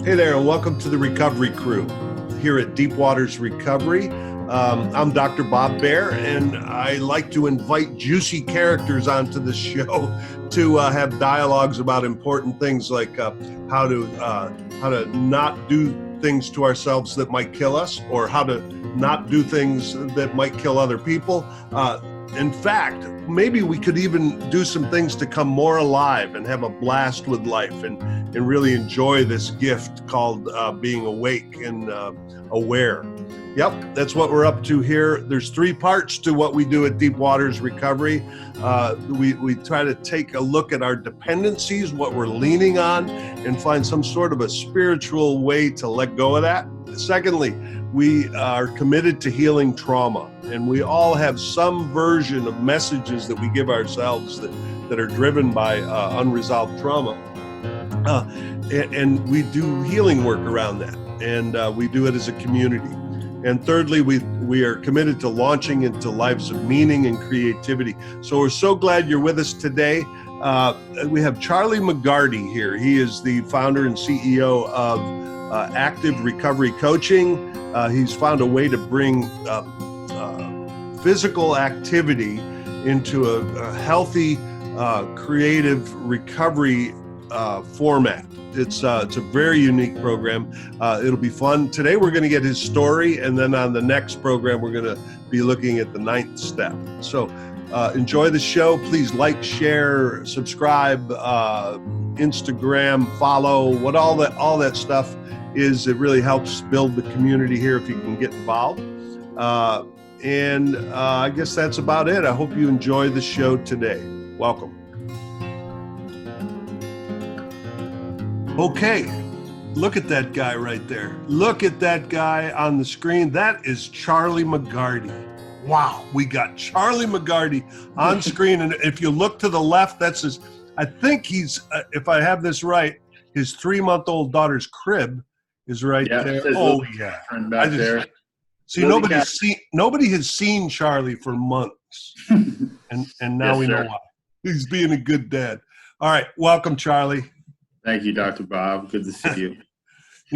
Hey there, and welcome to the Recovery Crew here at Deep Waters Recovery. I'm Dr. Bob Baer, and I like to invite juicy characters onto the show to have dialogues about important things like how to not do things to ourselves that might kill us, or how to not do things that might kill other people. In fact, maybe we could even do some things to come more alive and have a blast with life and really enjoy this gift called being awake and aware. Yep, that's what we're up to here. There's 3 parts to what we do at Deep Waters Recovery. We try to take a look at our dependencies, what we're leaning on, and find some sort of a spiritual way to let go of that. Secondly, we are committed to healing trauma, and we all have some version of messages that we give ourselves that are driven by unresolved trauma. And we do healing work around that, and we do it as a community. And thirdly, we are committed to launching into lives of meaning and creativity. So we're so glad you're with us today. We have Charlie McGarty here. He is the founder and CEO of Active Recovery Coaching. He's found a way to bring physical activity into a healthy, creative recovery format. It's a very unique program. It'll be fun. Today we're going to get his story, and then on the next program we're going to be looking at the 9th step. So enjoy the show. Please like, share, subscribe, Instagram, follow, what all that stuff is. It really helps build the community here if you can get involved. And I guess that's about it. I hope you enjoy the show today. Welcome. Okay, look at that guy right there. Look at that guy on the screen. That is Charlie McGarty. Wow, we got Charlie McGarty on screen. And if you look to the left, that's his, I think he's, if I have this right, his 3-month-old daughter's crib is right there. Oh, yeah. Back there. See, nobody has seen Charlie for months. and now we know why. He's being a good dad. All right, welcome, Charlie. Thank you, Dr. Bob. Good to see you.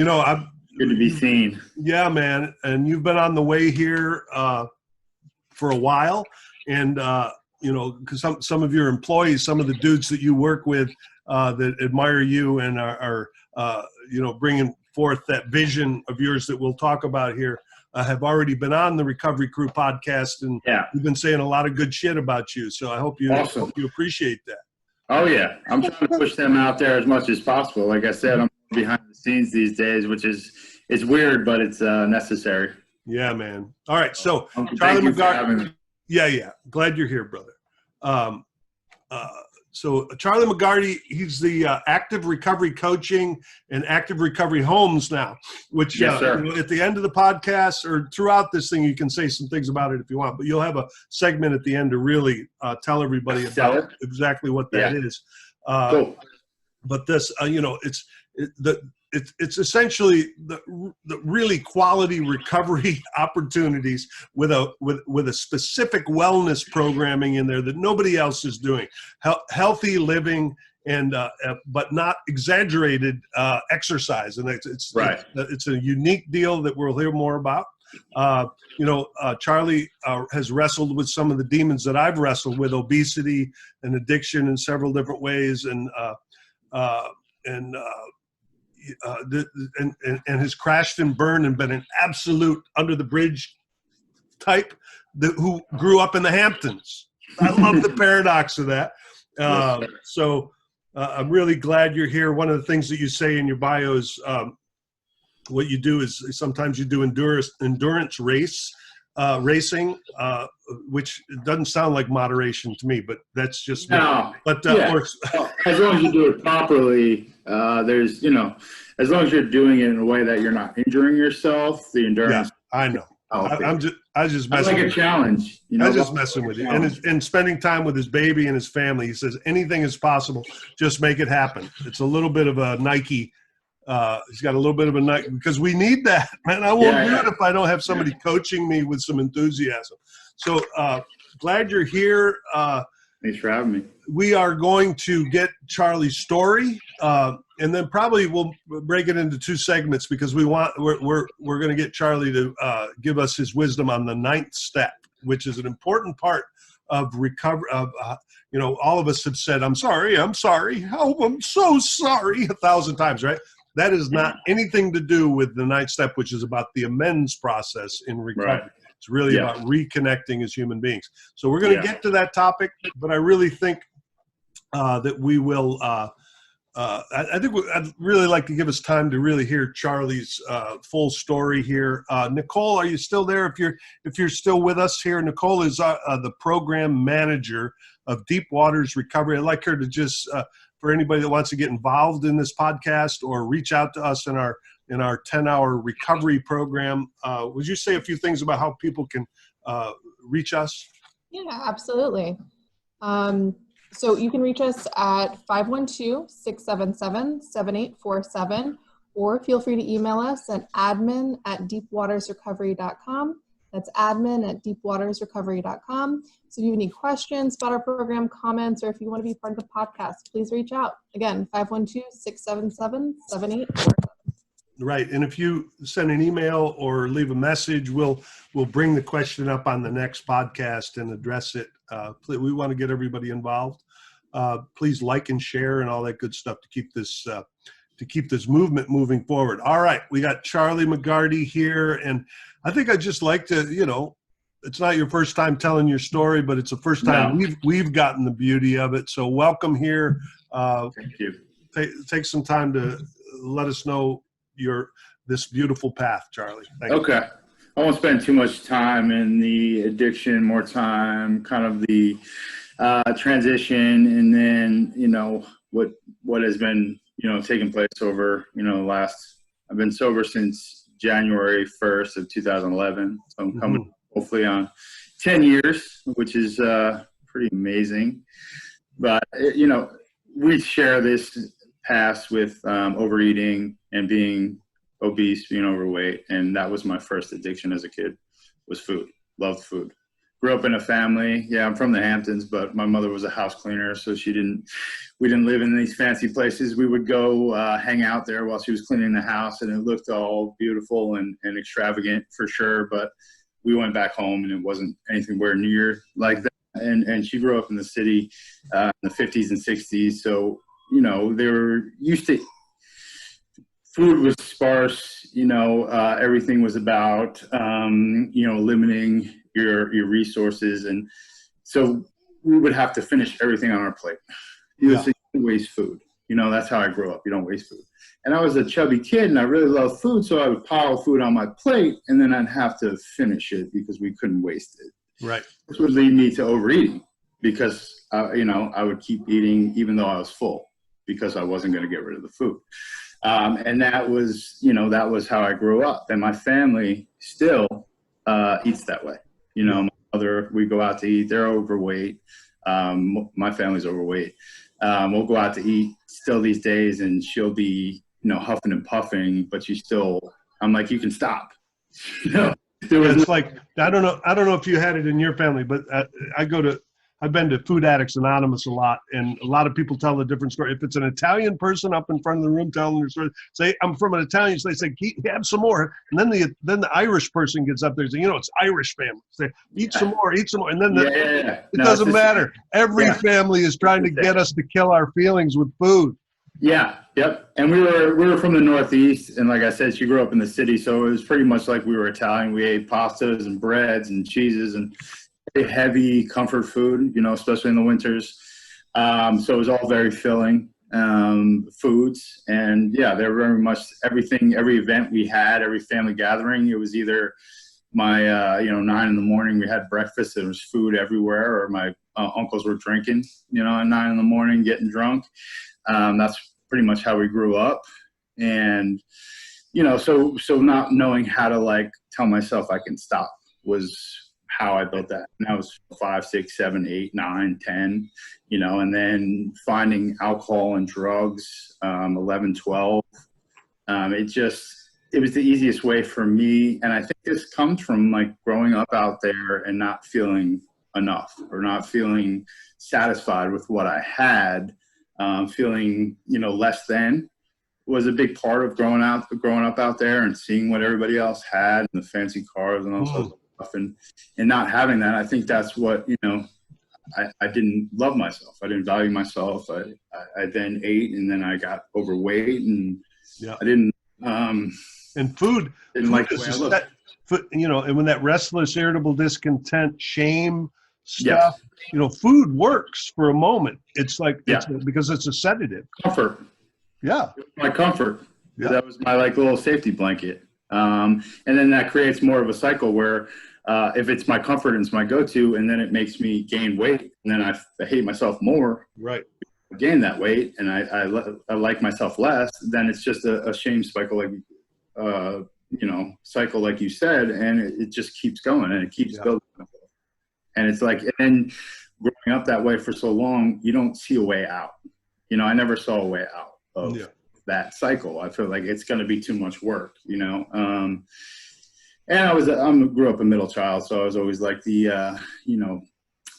I'm good to be seen. Yeah, man. And you've been on the way here for a while. And, because some of your employees, some of the dudes that you work with that admire you and are bringing forth that vision of yours that we'll talk about here, have already been on the Recovery Crew podcast. And we've been saying a lot of good shit about you. So I hope you appreciate that. Oh, yeah. I'm trying to push them out there as much as possible. Like I said, I'm behind the scenes these days, which it's weird, but it's necessary. Yeah, man. All right. So Charlie McGarty. Yeah. Glad you're here, brother. So Charlie McGarty, he's the Active Recovery Coaching and Active Recovery Homes now, which at the end of the podcast or throughout this thing, you can say some things about it if you want, but you'll have a segment at the end to really tell everybody about exactly what that is. Cool. But this, it's essentially the really quality recovery opportunities with a specific wellness programming in there that nobody else is doing. Healthy living and but not exaggerated exercise, and it's a unique deal that we'll hear more about. Charlie has wrestled with some of the demons that I've wrestled with: obesity and addiction in several different ways, and has crashed and burned and been an absolute under the bridge type who grew up in the Hamptons. I love the paradox of that. So I'm really glad you're here. One of the things that you say in your bio is what you do is sometimes you do endurance racing, which doesn't sound like moderation to me, but that's just me. But as long as you do it properly, as long as you're doing it in a way that you're not injuring yourself, the endurance. Yeah, I know. I just messing. Like a challenge. I just messing with you, and spending time with his baby and his family. He says anything is possible, just make it happen. It's a little bit of a Nike. He's got a little bit of a Nike because we need that, man. I won't do it if I don't have somebody coaching me with some enthusiasm. So glad you're here. Thanks for having me. We are going to get Charlie's story, and then probably we'll break it into two segments because we're going to get Charlie to give us his wisdom on the 9th step, which is an important part of recovery. All of us have said, I'm sorry, oh, I'm so sorry 1,000 times, right? That is not anything to do with the 9th step, which is about the amends process in recovery. Right. It's really about reconnecting as human beings. So we're going to get to that topic, but I really think that we will. I'd really like to give us time to really hear Charlie's full story here. Nicole, are you still there? If you're still with us here, Nicole is the program manager of Deep Waters Recovery. I'd like her to just for anybody that wants to get involved in this podcast or reach out to us in our 10-hour recovery program. Would you say a few things about how people can reach us? Yeah, absolutely. So you can reach us at 512-677-7847, or feel free to email us at admin@deepwatersrecovery.com. That's admin@deepwatersrecovery.com. So if you have any questions about our program, comments, or if you want to be part of the podcast, please reach out. Again, 512-677-7847. Right, and if you send an email or leave a message, we'll bring the question up on the next podcast and address it. We want to get everybody involved. Please like and share and all that good stuff to keep this movement moving forward. All right, we got Charlie McGarty here, and I think I'd just like to, it's not your first time telling your story, but it's the first time we've gotten the beauty of it. So welcome here. Thank you. Take some time to let us know this beautiful path, Charlie. Thank you. I won't spend too much time in the addiction, more time kind of the transition, and then what has been taking place over I've been sober since January 1st of 2011, so I'm coming hopefully on 10 years, which is pretty amazing. But we share this past with overeating and being obese, being overweight, and that was my first addiction as a kid, was food. Loved food. Grew up in a family. Yeah, I'm from the Hamptons, but my mother was a house cleaner, so we didn't live in these fancy places. We would go hang out there while she was cleaning the house, and it looked all beautiful and extravagant for sure, but we went back home and it wasn't anywhere near like that. And she grew up in the city in the 50s and 60s, so they were used to, food was sparse, everything was about, limiting your resources. And so we would have to finish everything on our plate. You don't waste food. That's how I grew up. You don't waste food. And I was a chubby kid and I really loved food. So I would pile food on my plate and then I'd have to finish it because we couldn't waste it. Right. This would lead me to overeating because, I would keep eating even though I was full, because I wasn't going to get rid of the food. And that was how I grew up. And my family still eats that way. My mother, we go out to eat. They're overweight. My family's overweight. We'll go out to eat still these days, and she'll be, huffing and puffing, but I'm like, you can stop. It's like, I don't know if you had it in your family, but I've been to Food Addicts Anonymous a lot, and a lot of people tell a different story. If it's an Italian person up in front of the room telling their story, say, I'm from an Italian, so they say, have some more. And then the Irish person gets up there and says, it's Irish family. Say, eat some more. And then it doesn't matter. Every family is trying to get us to kill our feelings with food. Yeah, yep. And we were from the Northeast, and like I said, she grew up in the city, so it was pretty much like we were Italian. We ate pastas and breads and cheeses and heavy comfort food, especially in the winters. So it was all very filling foods. And they're very much every event we had, every family gathering, it was either my, 9 in the morning, we had breakfast, there was food everywhere, or my uncles were drinking, at 9 in the morning, getting drunk. That's pretty much how we grew up. And, so not knowing how to tell myself I can stop was how I built that. And that was 5, 6, 7, 8, 9, 10, and then finding alcohol and drugs, 11, 12. It was the easiest way for me. And I think this comes from growing up out there and not feeling enough or not feeling satisfied with what I had, feeling, less than was a big part of growing up out there and seeing what everybody else had and the fancy cars and all sorts of stuff, and not having that. I think that's what, I didn't love myself. I didn't value myself. I then ate, and then I got overweight, and I didn't. And food like the is way I looked. and when that restless, irritable, discontent, shame stuff, food works for a moment. It's like, because it's a sedative. Comfort. Yeah. My comfort. Yeah. That was my little safety blanket. And then that creates more of a cycle where if it's my comfort and it's my go-to, and then it makes me gain weight, and then I hate myself more. Right. I gain that weight, and I like myself less. Then it's just a shame cycle, cycle, like you said, and it just keeps going, and it keeps building. And it's like, and growing up that way for so long, you don't see a way out. I never saw a way out of that cycle. I feel like it's going to be too much work, and I grew up a middle child, so I was always like the,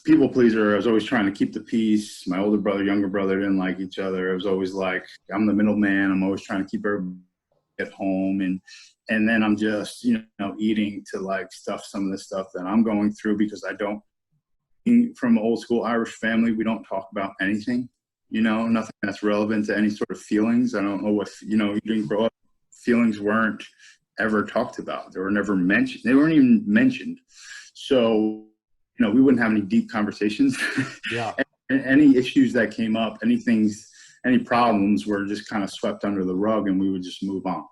people pleaser. I was always trying to keep the peace. My older brother, younger brother didn't like each other. I was always like, I'm the middleman. I'm always trying to keep everybody at home. And then I'm just, eating to like stuff, some of the stuff that I'm going through, because I don't, from an old school Irish family, we don't talk about anything, nothing that's relevant to any sort of feelings. I don't know what, you didn't grow up, feelings weren't ever talked about. They were never mentioned. They weren't even mentioned. So, we wouldn't have any deep conversations. Yeah. And any issues that came up, any problems were just kind of swept under the rug, and we would just move on.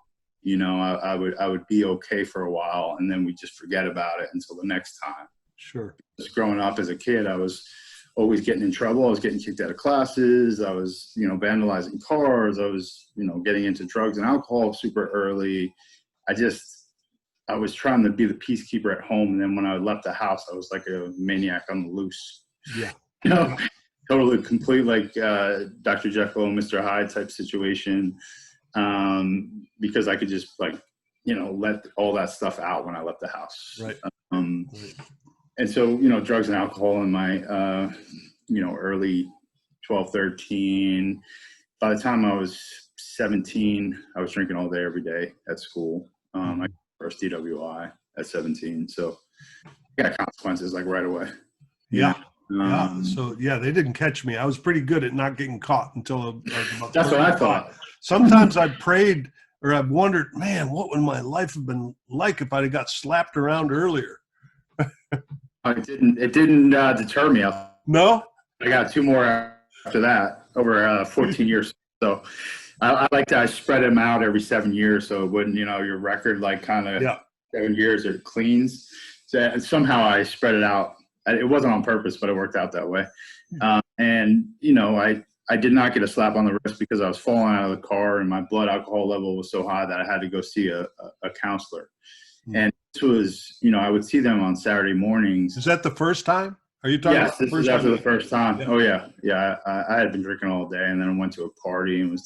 I would be okay for a while, and then we just forget about it until the next time. Sure. Just growing up as a kid, I was always getting in trouble. I was getting kicked out of classes. I was, vandalizing cars. I was, getting into drugs and alcohol super early. I was trying to be the peacekeeper at home. And then when I left the house, I was like a maniac on the loose. Yeah. Totally complete, like Dr. Jekyll and Mr. Hyde type situation. Because I could just let all that stuff out when I left the house. Right. And so, drugs and alcohol in my, early 12, 13. By the time I was 17, I was drinking all day, every day at school. I got first DWI at 17. So I got consequences like right away. Yeah. So they didn't catch me. I was pretty good at not getting caught until I was about That's 35. what I thought. Sometimes I prayed, or I've wondered, man, what would my life have been like if I'd have got slapped around earlier? It didn't deter me. No? I got 2 more after that over 14 years. So I spread them out every 7 years, so it wouldn't, your record kind of 7 years it cleans. So somehow I spread it out. It wasn't on purpose, but it worked out that way. And I did not get a slap on the wrist because I was falling out of the car and my blood alcohol level was so high that I had to go see a counselor. And this was, I would see them on Saturday mornings. Is that the first time? Are you talking about the first time? Yes, this is after the first time. Yeah. Oh, yeah. Yeah, I had been drinking all day, and then I went to a party and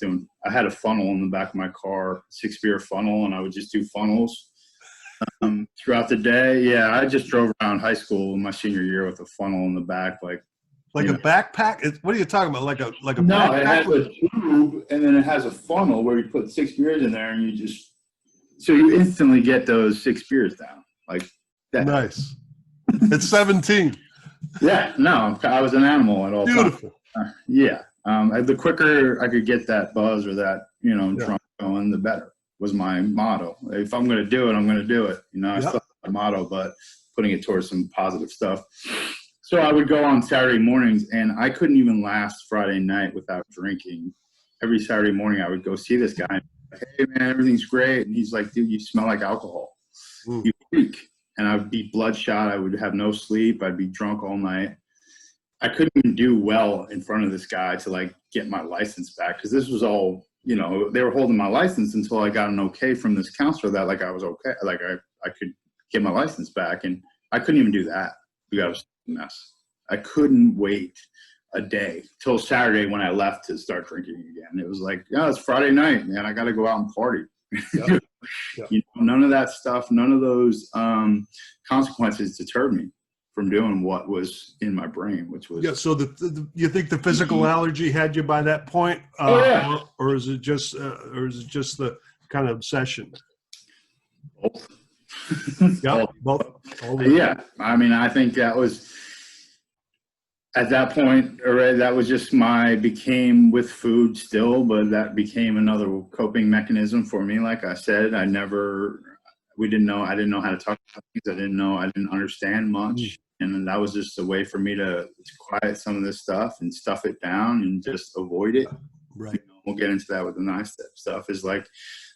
I had a funnel in the back of my car, 6-beer funnel, and I would just do funnels throughout the day. Yeah, I just drove around high school in my senior year with a funnel in the back, like a backpack? What are you talking about? Like a no, backpack? It has a tube, and then it has a funnel where you put 6 beers in there, and so you instantly get those 6 beers down. Like that. Nice. It's 17. Yeah, no, I was an animal at all times. Beautiful. The quicker I could get that buzz or that, drunk going, the better was my motto. If I'm going to do it, I'm going to do it. I still have my motto, but putting it towards some positive stuff. So I would go on Saturday mornings, and I couldn't even last Friday night without drinking. Every Saturday morning, I would go see this guy. And like, hey, man, everything's great. And he's like, dude, you smell like alcohol. You freak. And I would be bloodshot. I would have no sleep. I'd be drunk all night. I couldn't even do well in front of this guy to get my license back, because this was all, they were holding my license until I got an okay from this counselor that I was okay. I could get my license back, and I couldn't even do that because I was a mess. I couldn't wait a day till Saturday when I left to start drinking again. It was like, it's Friday night, man. I got to go out and party. Yep. None of that stuff, none of those consequences deterred me. from doing what was in my brain, which was So you think the physical allergy had you by that point, or is it just the kind of obsession? both. Yeah, both. Yeah, I mean, I think that was at that point, already, that was just became with food still, but that became another coping mechanism for me. Like I said, I didn't know how to talk about things. I didn't understand much. And that was just a way for me to quiet some of this stuff and stuff it down and just avoid it. Right. You know, we'll get into that with the nice stuff is like,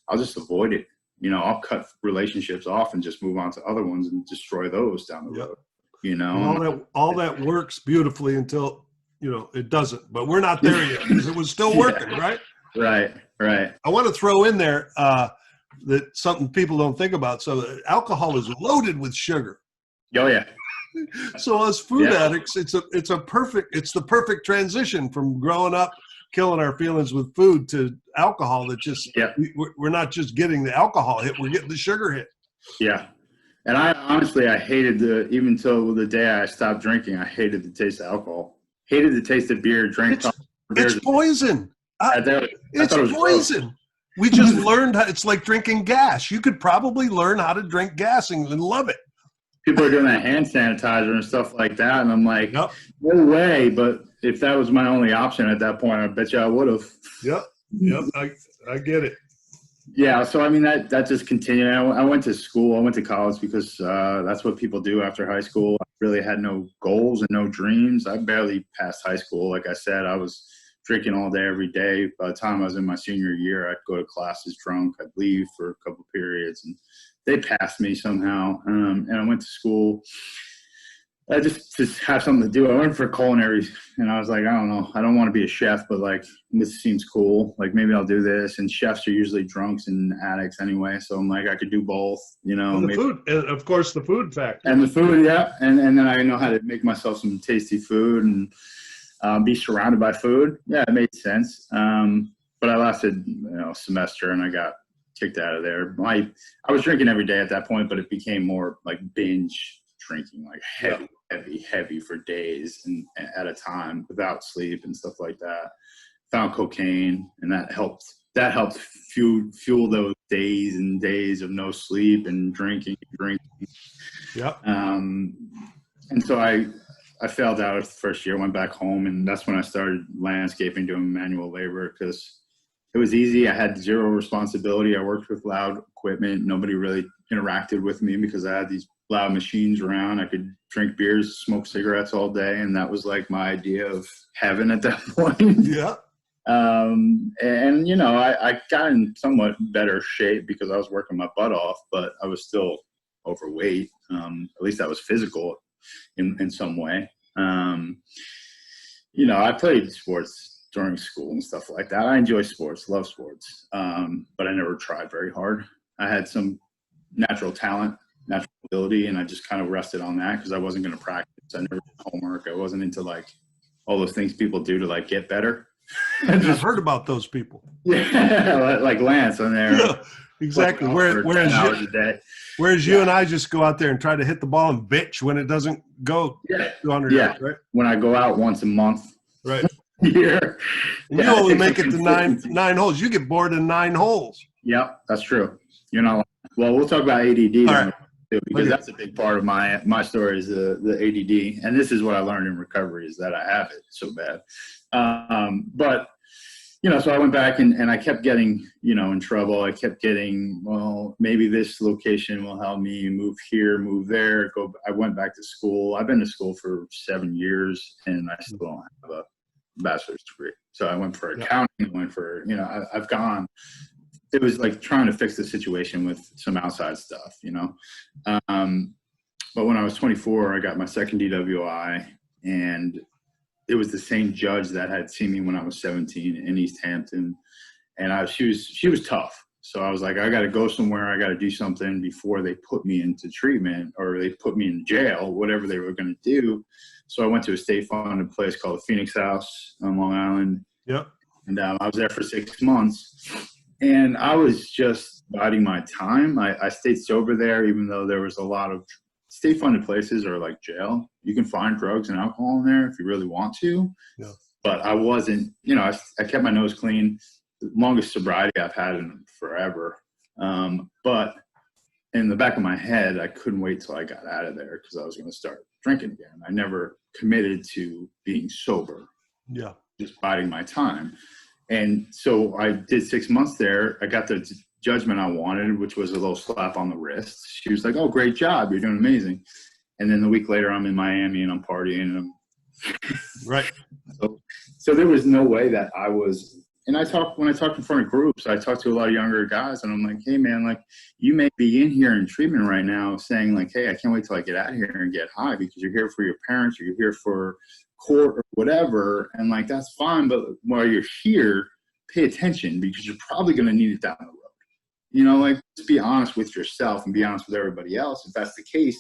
I'll just avoid it. You know, I'll cut relationships off and just move on to other ones and destroy those down the road. You know, and all that works beautifully until, it doesn't, but we're not there yet because it was still working. Right. Right. I want to throw in there, that something people don't think about. So alcohol is loaded with sugar. Oh yeah. So as food addicts, it's the perfect transition from growing up killing our feelings with food to alcohol. That just we're not just getting the alcohol hit, we're getting the sugar hit. Yeah. And I honestly hated even till the day I stopped drinking, I hated the taste of alcohol. Hated the taste of beer. It's poison. It's poison. Gross. We just learned it's like drinking gas. You could probably learn how to drink gas and love it. People are doing that hand sanitizer and stuff like that, and I'm like, no way. But if that was my only option at that point, I bet you I would have. Yep. I get it. Yeah, so I mean that just continued. I went to school. I went to college because that's what people do after high school. I really had no goals and no dreams. I barely passed high school. Like I said, I was drinking all day, every day. By the time I was in my senior year, I'd go to classes drunk. I'd leave for a couple periods, and they passed me somehow. And I went to school. I just have something to do. I went for culinary, and I was like, I don't know. I don't want to be a chef, but like this seems cool. Like maybe I'll do this. And chefs are usually drunks and addicts anyway, so I'm like I could do both. You know, and the food, and of course, the food factor. And the food, yeah. And then I know how to make myself some tasty food and be surrounded by food. Yeah, it made sense. But I lasted a semester, and I got kicked out of there. I was drinking every day at that point, but it became more like binge drinking, like heavy for days and at a time without sleep and stuff like that. Found cocaine, and that helped fuel those days and days of no sleep and drinking. Yeah. And so I failed out the first year, went back home, and that's when I started landscaping, doing manual labor, because it was easy. I had zero responsibility. I worked with loud equipment. Nobody really interacted with me because I had these loud machines around. I could drink beers, smoke cigarettes all day, and that was like my idea of heaven at that point. Yeah. And I got in somewhat better shape because I was working my butt off, but I was still overweight. At least I was physical in some way. I played sports during school and stuff like that. I enjoy sports, love sports, but I never tried very hard. I had some natural talent, natural ability, and I just kind of rested on that because I wasn't going to practice. I never did homework. I wasn't into like all those things people do to like get better. I've heard about those people. Yeah, like Lance on there. Yeah, exactly. Whereas you and I just go out there and try to hit the ball and bitch when it doesn't go 200 yards, right? When I go out once a month. Right. Here. You only make it to nine holes. You get bored in 9 holes. Yep, that's true. You're not. Well, we'll talk about ADD right. too, because that's a big part of my story is the ADD, and this is what I learned in recovery is that I have it so bad. But so I went back and I kept getting in trouble. I kept getting, well, maybe this location will help me move here, move there. I went back to school. I've been to school for 7 years, and I still don't have a bachelor's degree. So I went for accounting, went for, I've gone, it was like trying to fix the situation with some outside stuff, but when I was 24, I got my second DWI, and it was the same judge that had seen me when I was 17 in East Hampton. And she was tough. So I was like, I got to go somewhere. I got to do something before they put me into treatment or they put me in jail, whatever they were going to do. So I went to a state-funded place called the Phoenix House on Long Island. Yep. And I was there for 6 months. And I was just biding my time. I stayed sober there, even though there was a lot of state-funded places are like jail. You can find drugs and alcohol in there if you really want to. Yeah. But I wasn't, you know, I kept my nose clean. The longest sobriety I've had in forever. But in the back of my head, I couldn't wait till I got out of there because I was going to start drinking again. I never committed to being sober. Yeah. Just biding my time. And so I did 6 months there. I got the judgment I wanted, which was a little slap on the wrist. She was like, "Oh, great job. You're doing amazing." And then the week later, I'm in Miami and I'm partying. And Right. So there was no way that I was. And when I talk in front of groups, I talk to a lot of younger guys, and I'm like, "Hey, man, like, you may be in here in treatment right now saying like, hey, I can't wait till I get out of here and get high because you're here for your parents or you're here for court or whatever. And like, that's fine. But while you're here, pay attention because you're probably going to need it down the road. You know, like, just be honest with yourself and be honest with everybody else if that's the case.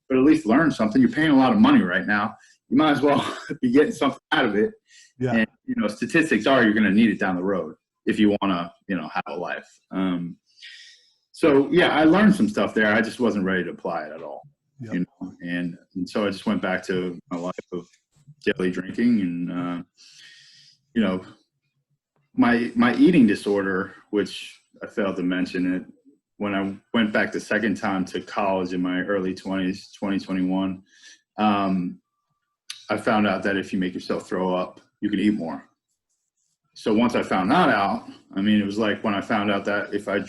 But at least learn something. You're paying a lot of money right now. You might as well be getting something out of it. Yeah. And, you know, statistics are you're going to need it down the road if you want to, you know, have a life. So, yeah, I learned some stuff there. I just wasn't ready to apply it at all. Yep. You know, and so I just went back to my life of daily drinking and, you know, my eating disorder, which I failed to mention it, when I went back the second time to college in my early 20s, 2021, I found out that if you make yourself throw up, you can eat more. So once I found that out, I mean, it was like when I found out that if I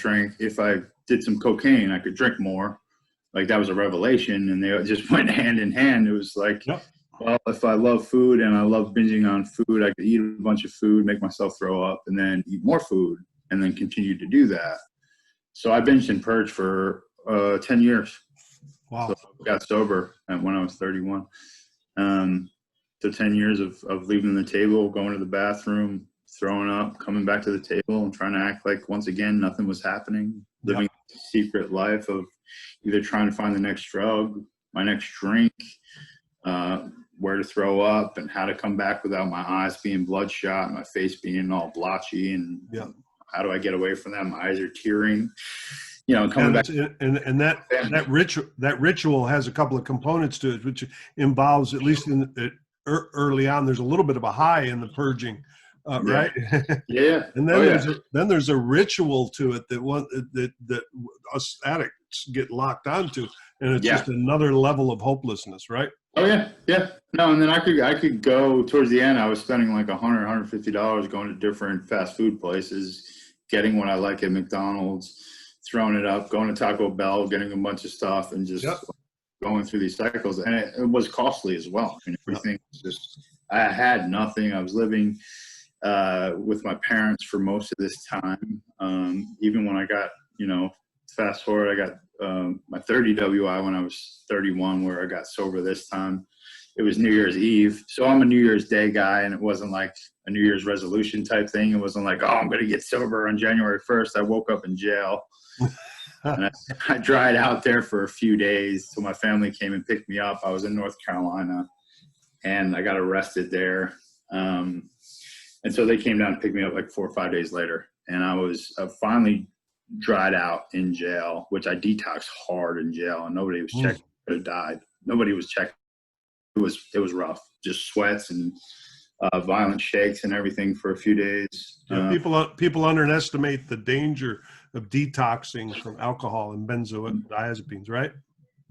did some cocaine, I could drink more. Like, that was a revelation, and they just went hand in hand. It was like, Yep. Well, if I love food and I love binging on food, I could eat a bunch of food, make myself throw up, and then eat more food, and then continue to do that. So I binged and purged for 10 years. Wow. So I got sober when I was 31. So 10 years of leaving the table, going to the bathroom, throwing up, coming back to the table and trying to act like once again nothing was happening, living a secret life of either trying to find the next drug, my next drink, where to throw up and how to come back without my eyes being bloodshot, my face being all blotchy, and how do I get away from that? My eyes are tearing. You know, coming back. And that ritual has a couple of components to it, which involves, at least early on, there's a little bit of a high in the purging, right? Yeah. And then there's a ritual to it that us addicts get locked onto, and it's just another level of hopelessness, right? Oh yeah. No, and then I could go towards the end. I was spending like $100, $150 going to different fast food places, getting what I like at McDonald's, throwing it up, going to Taco Bell, getting a bunch of stuff, and just going through these cycles. And it was costly as well. I mean, everything was just, I had nothing. I was living with my parents for most of this time. Even when I got, you know, fast forward, I got my 30 WI when I was 31, where I got sober this time. It was New Year's Eve. So I'm a New Year's Day guy, and it wasn't like a New Year's resolution type thing. It wasn't like, oh, I'm going to get sober on January 1st. I woke up in jail. And I dried out there for a few days till my family came and picked me up. I was in North Carolina, and I got arrested there. And so they came down and picked me up like 4 or 5 days later. And I was finally dried out in jail, which I detoxed hard in jail, and nobody was checking. I could have died. Nobody was checking. It was rough, just sweats and violent shakes and everything for a few days. People underestimate the danger of detoxing from alcohol and benzodiazepines, right?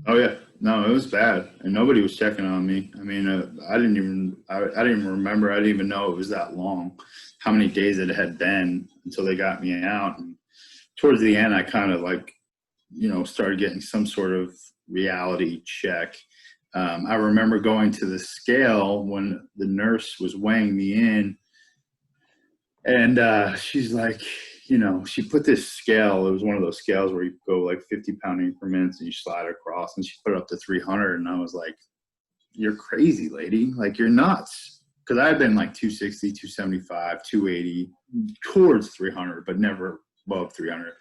Oh yeah, no, it was bad, and nobody was checking on me. I mean, I didn't even remember. I didn't even know it was that long, how many days it had been until they got me out. And towards the end, I kind of like, you know, started getting some sort of reality check. I remember going to the scale when the nurse was weighing me in, and she's like, you know, she put this scale. It was one of those scales where you go like 50-pound increments and you slide across, and she put it up to 300. And I was like, you're crazy, lady. Like, you're nuts. Because I had been like 260, 275, 280, towards 300, but never above 300. And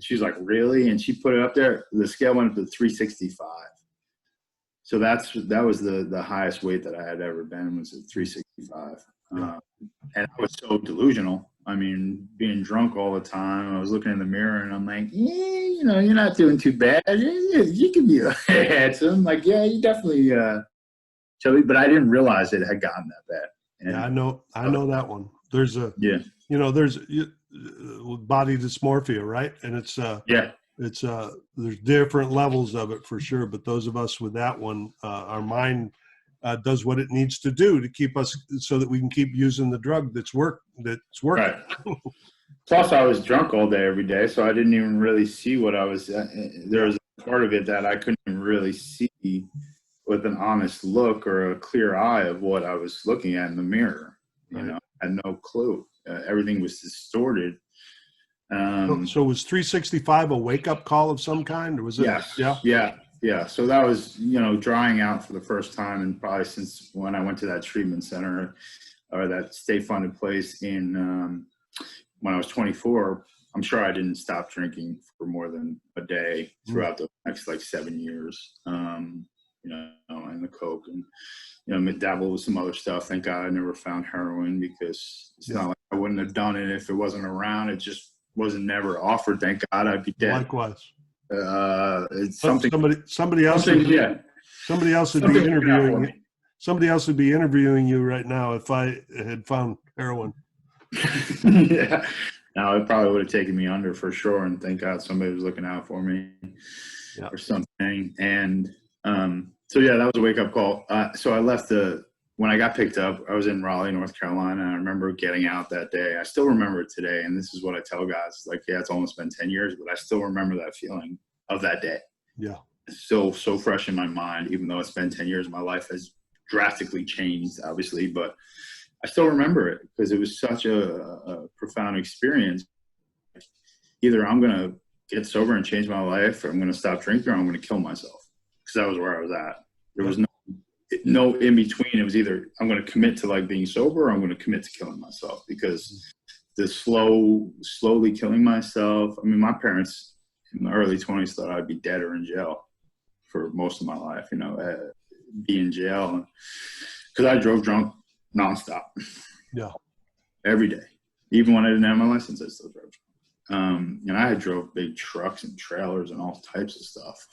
she's like, really? And she put it up there. The scale went up to 365. So that was the highest weight that I had ever been, was at 365. And I was so delusional. I mean, being drunk all the time, I was looking in the mirror and I'm like, yeah, you you're not doing too bad. You can be handsome. Like, yeah, you definitely chubby, but I didn't realize it had gotten that bad. And, yeah, I know that one. There's yeah, there's body dysmorphia, right? And it's there's different levels of it for sure. But those of us with that one, our mind does what it needs to do to keep us so that we can keep using the drug that's working. Right. Plus, I was drunk all day, every day, so I didn't even really see what I was. There was a part of it that I couldn't really see with an honest look or a clear eye of what I was looking at in the mirror. You know, I had no clue. Everything was distorted. So was 365 a wake-up call of some kind, or was it? Yeah. So that was, drying out for the first time, and probably since when I went to that treatment center or that state-funded place in when I was 24. I'm sure I didn't stop drinking for more than a day throughout the next 7 years. And the coke, and dabbled with some other stuff. Thank God I never found heroin, because it's not like I wouldn't have done it if it wasn't around. It just wasn't never offered. Thank God, I'd be dead. Likewise. It's something. Somebody else would be interviewing you. Somebody else would be interviewing you right now if I had found heroin. Yeah. No, it probably would have taken me under for sure. And thank God somebody was looking out for me or something. And so that was a wake up call. So I left when I got picked up, I was in Raleigh, North Carolina. And I remember getting out that day. I still remember it today. And this is what I tell guys. It's it's almost been 10 years, but I still remember that feeling of that day. Yeah. It's still so fresh in my mind, even though it's been 10 years. My life has drastically changed, obviously, but I still remember it because it was such a profound experience. Either I'm going to get sober and change my life, or I'm going to stop drinking, or I'm going to kill myself, because that was where I was at. There was no in between. It was either I'm going to commit to being sober, or I'm going to commit to killing myself, because the slowly killing myself. I mean, my parents in the early 20s thought I'd be dead or in jail for most of my life, be in jail, because I drove drunk nonstop. Yeah. Every day. Even when I didn't have my license, I still drove. And I had drove big trucks and trailers and all types of stuff.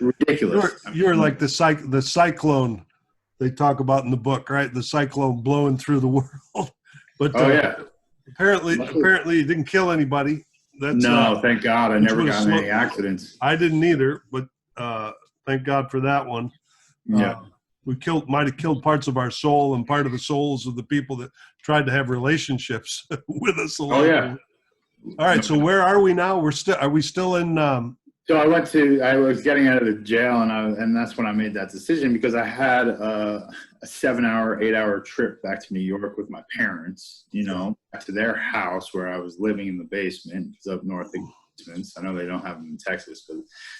Ridiculous. You're like the cyclone they talk about in the book, right? The cyclone blowing through the world. But apparently it didn't kill anybody. Thank God. I never got in any accidents. I didn't either, but thank God for that one. Yeah. We might have killed parts of our soul and part of the souls of the people that tried to have relationships with us. All right. So where are we now? Are we still in? So I was getting out of the jail, and that's when I made that decision, because I had a 8-hour trip back to New York with my parents, back to their house where I was living in the basement. It's up north of basements. I know they don't have them in Texas, but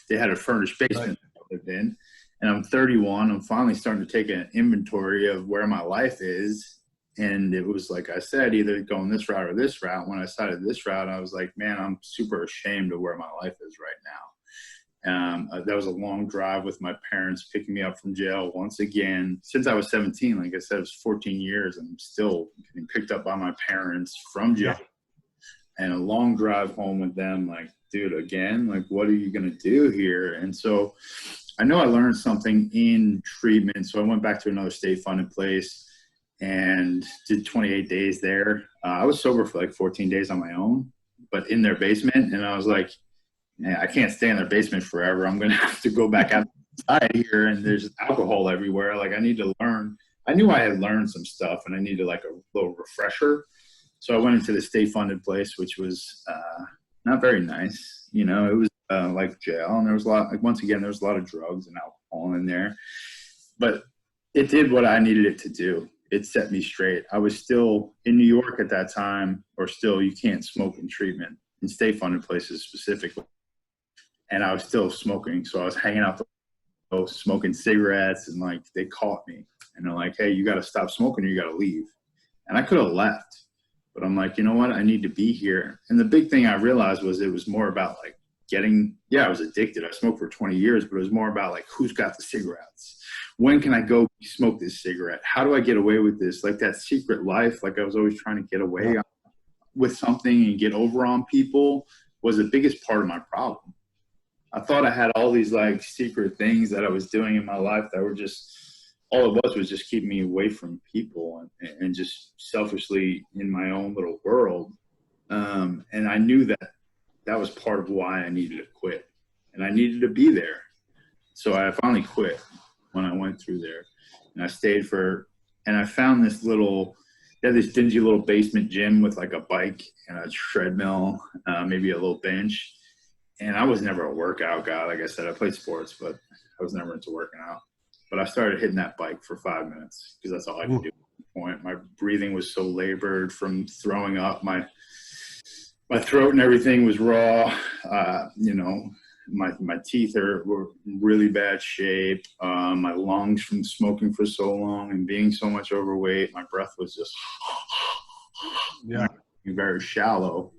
they had a furnished basement I lived in. And I'm 31. I'm finally starting to take an inventory of where my life is. And it was, like I said, either going this route or this route. When I decided this route, I was like, man, I'm super ashamed of where my life is right now. That was a long drive with my parents picking me up from jail once again. Since I was 17, like I said, it was 14 years, and I'm still getting picked up by my parents from jail. And a long drive home with them, like, dude, again, what are you going to do here? And so I know I learned something in treatment. So I went back to another state-funded place and did 28 days there. I was sober for 14 days on my own, but in their basement. And I was like, man, I can't stay in their basement forever. I'm going to have to go back outside here, and there's alcohol everywhere. I need to learn. I knew I had learned some stuff, and I needed a little refresher. So I went into the state-funded place, which was not very nice. It was like jail, and there was a lot, once again, there was a lot of drugs and alcohol in there, but it did what I needed it to do. It set me straight. I was still in New York at that time, or still, you can't smoke in treatment, in state-funded places specifically. And I was still smoking. So I was hanging out smoking cigarettes, and they caught me, and they're like, hey, you got to stop smoking, or you got to leave. And I could have left, but I'm like, you know what? I need to be here. And the big thing I realized was it was more about I was addicted. I smoked for 20 years, but it was more about who's got the cigarettes? When can I go smoke this cigarette? How do I get away with this? That secret life. I was always trying to get away with something and get over on people. was the biggest part of my problem. I thought I had all these like secret things that I was doing in my life that were just, all it was just keeping me away from people and just selfishly in my own little world. And I knew that that was part of why I needed to quit, and I needed to be there. So I finally quit when I went through there, and I stayed and I found this this dingy little basement gym with like a bike and a treadmill, maybe a little bench. And I was never a workout guy. Like I said, I played sports, but I was never into working out. But I started hitting that bike for 5 minutes because that's all I could do at the point. My breathing was so labored from throwing up. My throat and everything was raw. My teeth were in really bad shape. My lungs from smoking for so long and being so much overweight, my breath was just very shallow.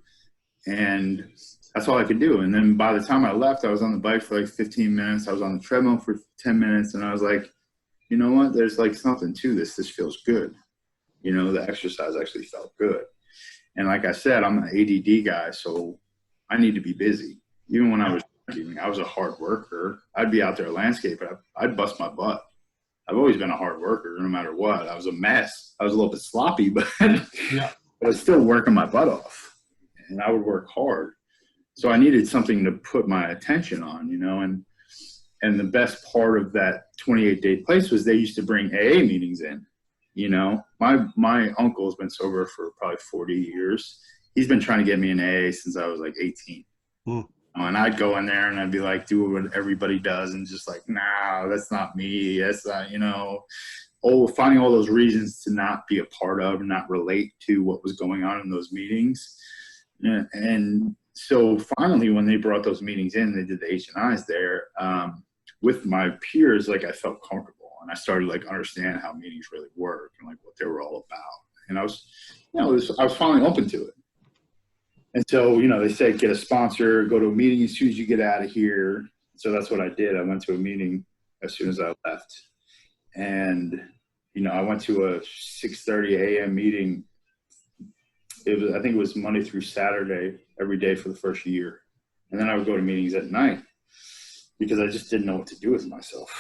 And that's all I could do. And then by the time I left, I was on the bike for like 15 minutes. I was on the treadmill for 10 minutes. And I was like, you know what? There's like something to this. This feels good. The exercise actually felt good. And like I said, I'm an ADD guy, so I need to be busy. Even when I was a hard worker. I'd be out there landscaping. I'd bust my butt. I've always been a hard worker, no matter what. I was a mess. I was a little bit sloppy, but I was still working my butt off, and I would work hard. So I needed something to put my attention on, and the best part of that 28-day place was they used to bring AA meetings in. My uncle has been sober for probably 40 years. He's been trying to get me an AA since I was like 18. And I'd go in there and I'd be like, do what everybody does, and just like, nah, that's not me. That's not, finding all those reasons to not be a part of and not relate to what was going on in those meetings. And so finally, when they brought those meetings in, they did the H&Is there with my peers, like I felt comfortable, and I started like understand how meetings really work and like what they were all about. And I was finally open to it. And so, they said, get a sponsor, go to a meeting as soon as you get out of here. So that's what I did. I went to a meeting as soon as I left. And, I went to a 6:30 a.m. meeting. I think it was Monday through Saturday, every day for the first year. And then I would go to meetings at night because I just didn't know what to do with myself.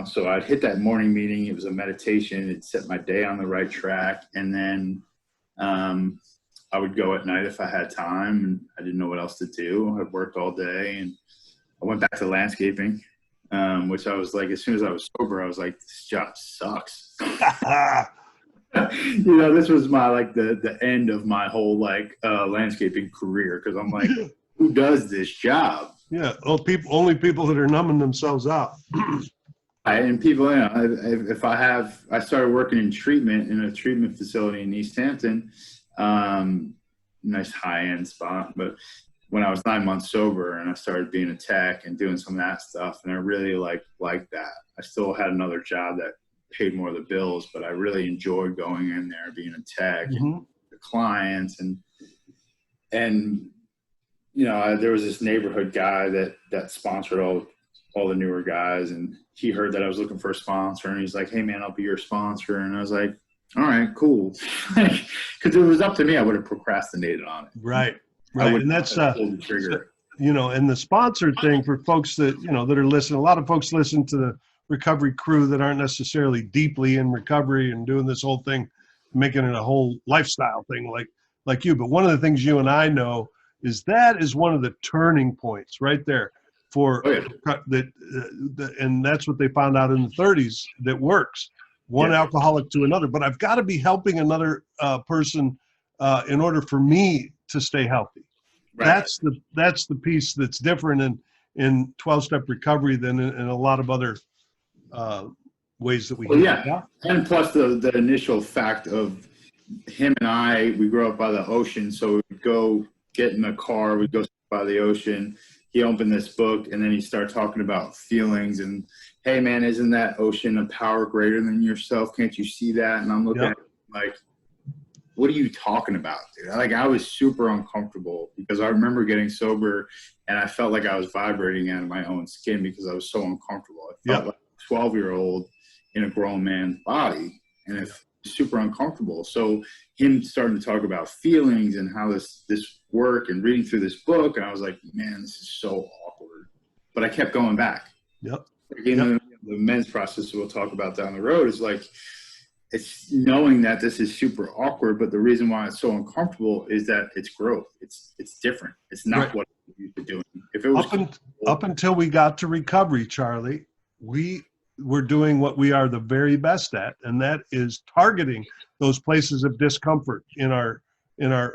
So I'd hit that morning meeting. It was a meditation. It set my day on the right track. And then, I would go at night if I had time and I didn't know what else to do. I worked all day, and I went back to landscaping, which I was like, as soon as I was sober, I was like, this job sucks. This was my, the end of my whole landscaping career. Cause I'm like, who does this job? Yeah. Well, only people that are numbing themselves out. And people, I started working in a treatment facility in East Hampton. Nice high-end spot, but when I was 9 months sober and I started being a tech and doing some of that stuff, and I really liked that. I still had another job that paid more of the bills, but I really enjoyed going in there, being a tech, and the clients, and there was this neighborhood guy that sponsored all the newer guys, and he heard that I was looking for a sponsor, and he's like, hey man, I'll be your sponsor. And I was like, all right, cool. Because if it was up to me, I would have procrastinated on it. Right. And that's pulled the trigger. And the sponsor thing for folks that that are listening. A lot of folks listen to the recovery crew that aren't necessarily deeply in recovery and doing this whole thing, making it a whole lifestyle thing like you. But one of the things you and I know is that is one of the turning points right there for and that's what they found out in the 30s that works. One alcoholic to another, but I've got to be helping another person in order for me to stay healthy. Right. That's the piece that's different in 12-step recovery than in a lot of other ways that we. Well, yeah, and plus the initial fact of him and we grew up by the ocean, so we'd go get in a car, we'd go by the ocean. He opened this book, and then he started talking about feelings and, hey man, isn't that ocean a power greater than yourself? Can't you see that? And I'm looking at him like, what are you talking about, dude? I was super uncomfortable because I remember getting sober and I felt like I was vibrating out of my own skin because I was so uncomfortable. I felt like a 12-year-old in a grown man's body. And super uncomfortable. So him starting to talk about feelings and how this work and reading through this book, and I was like, man, this is so awkward. But I kept going back. Yep. Again, the men's process we'll talk about down the road is like, it's knowing that this is super awkward, but the reason why it's so uncomfortable is that it's growth. It's different. It's not what I'm used to doing. If it was up until we got to recovery, Charlie, we were doing what we are the very best at, and that is targeting those places of discomfort in our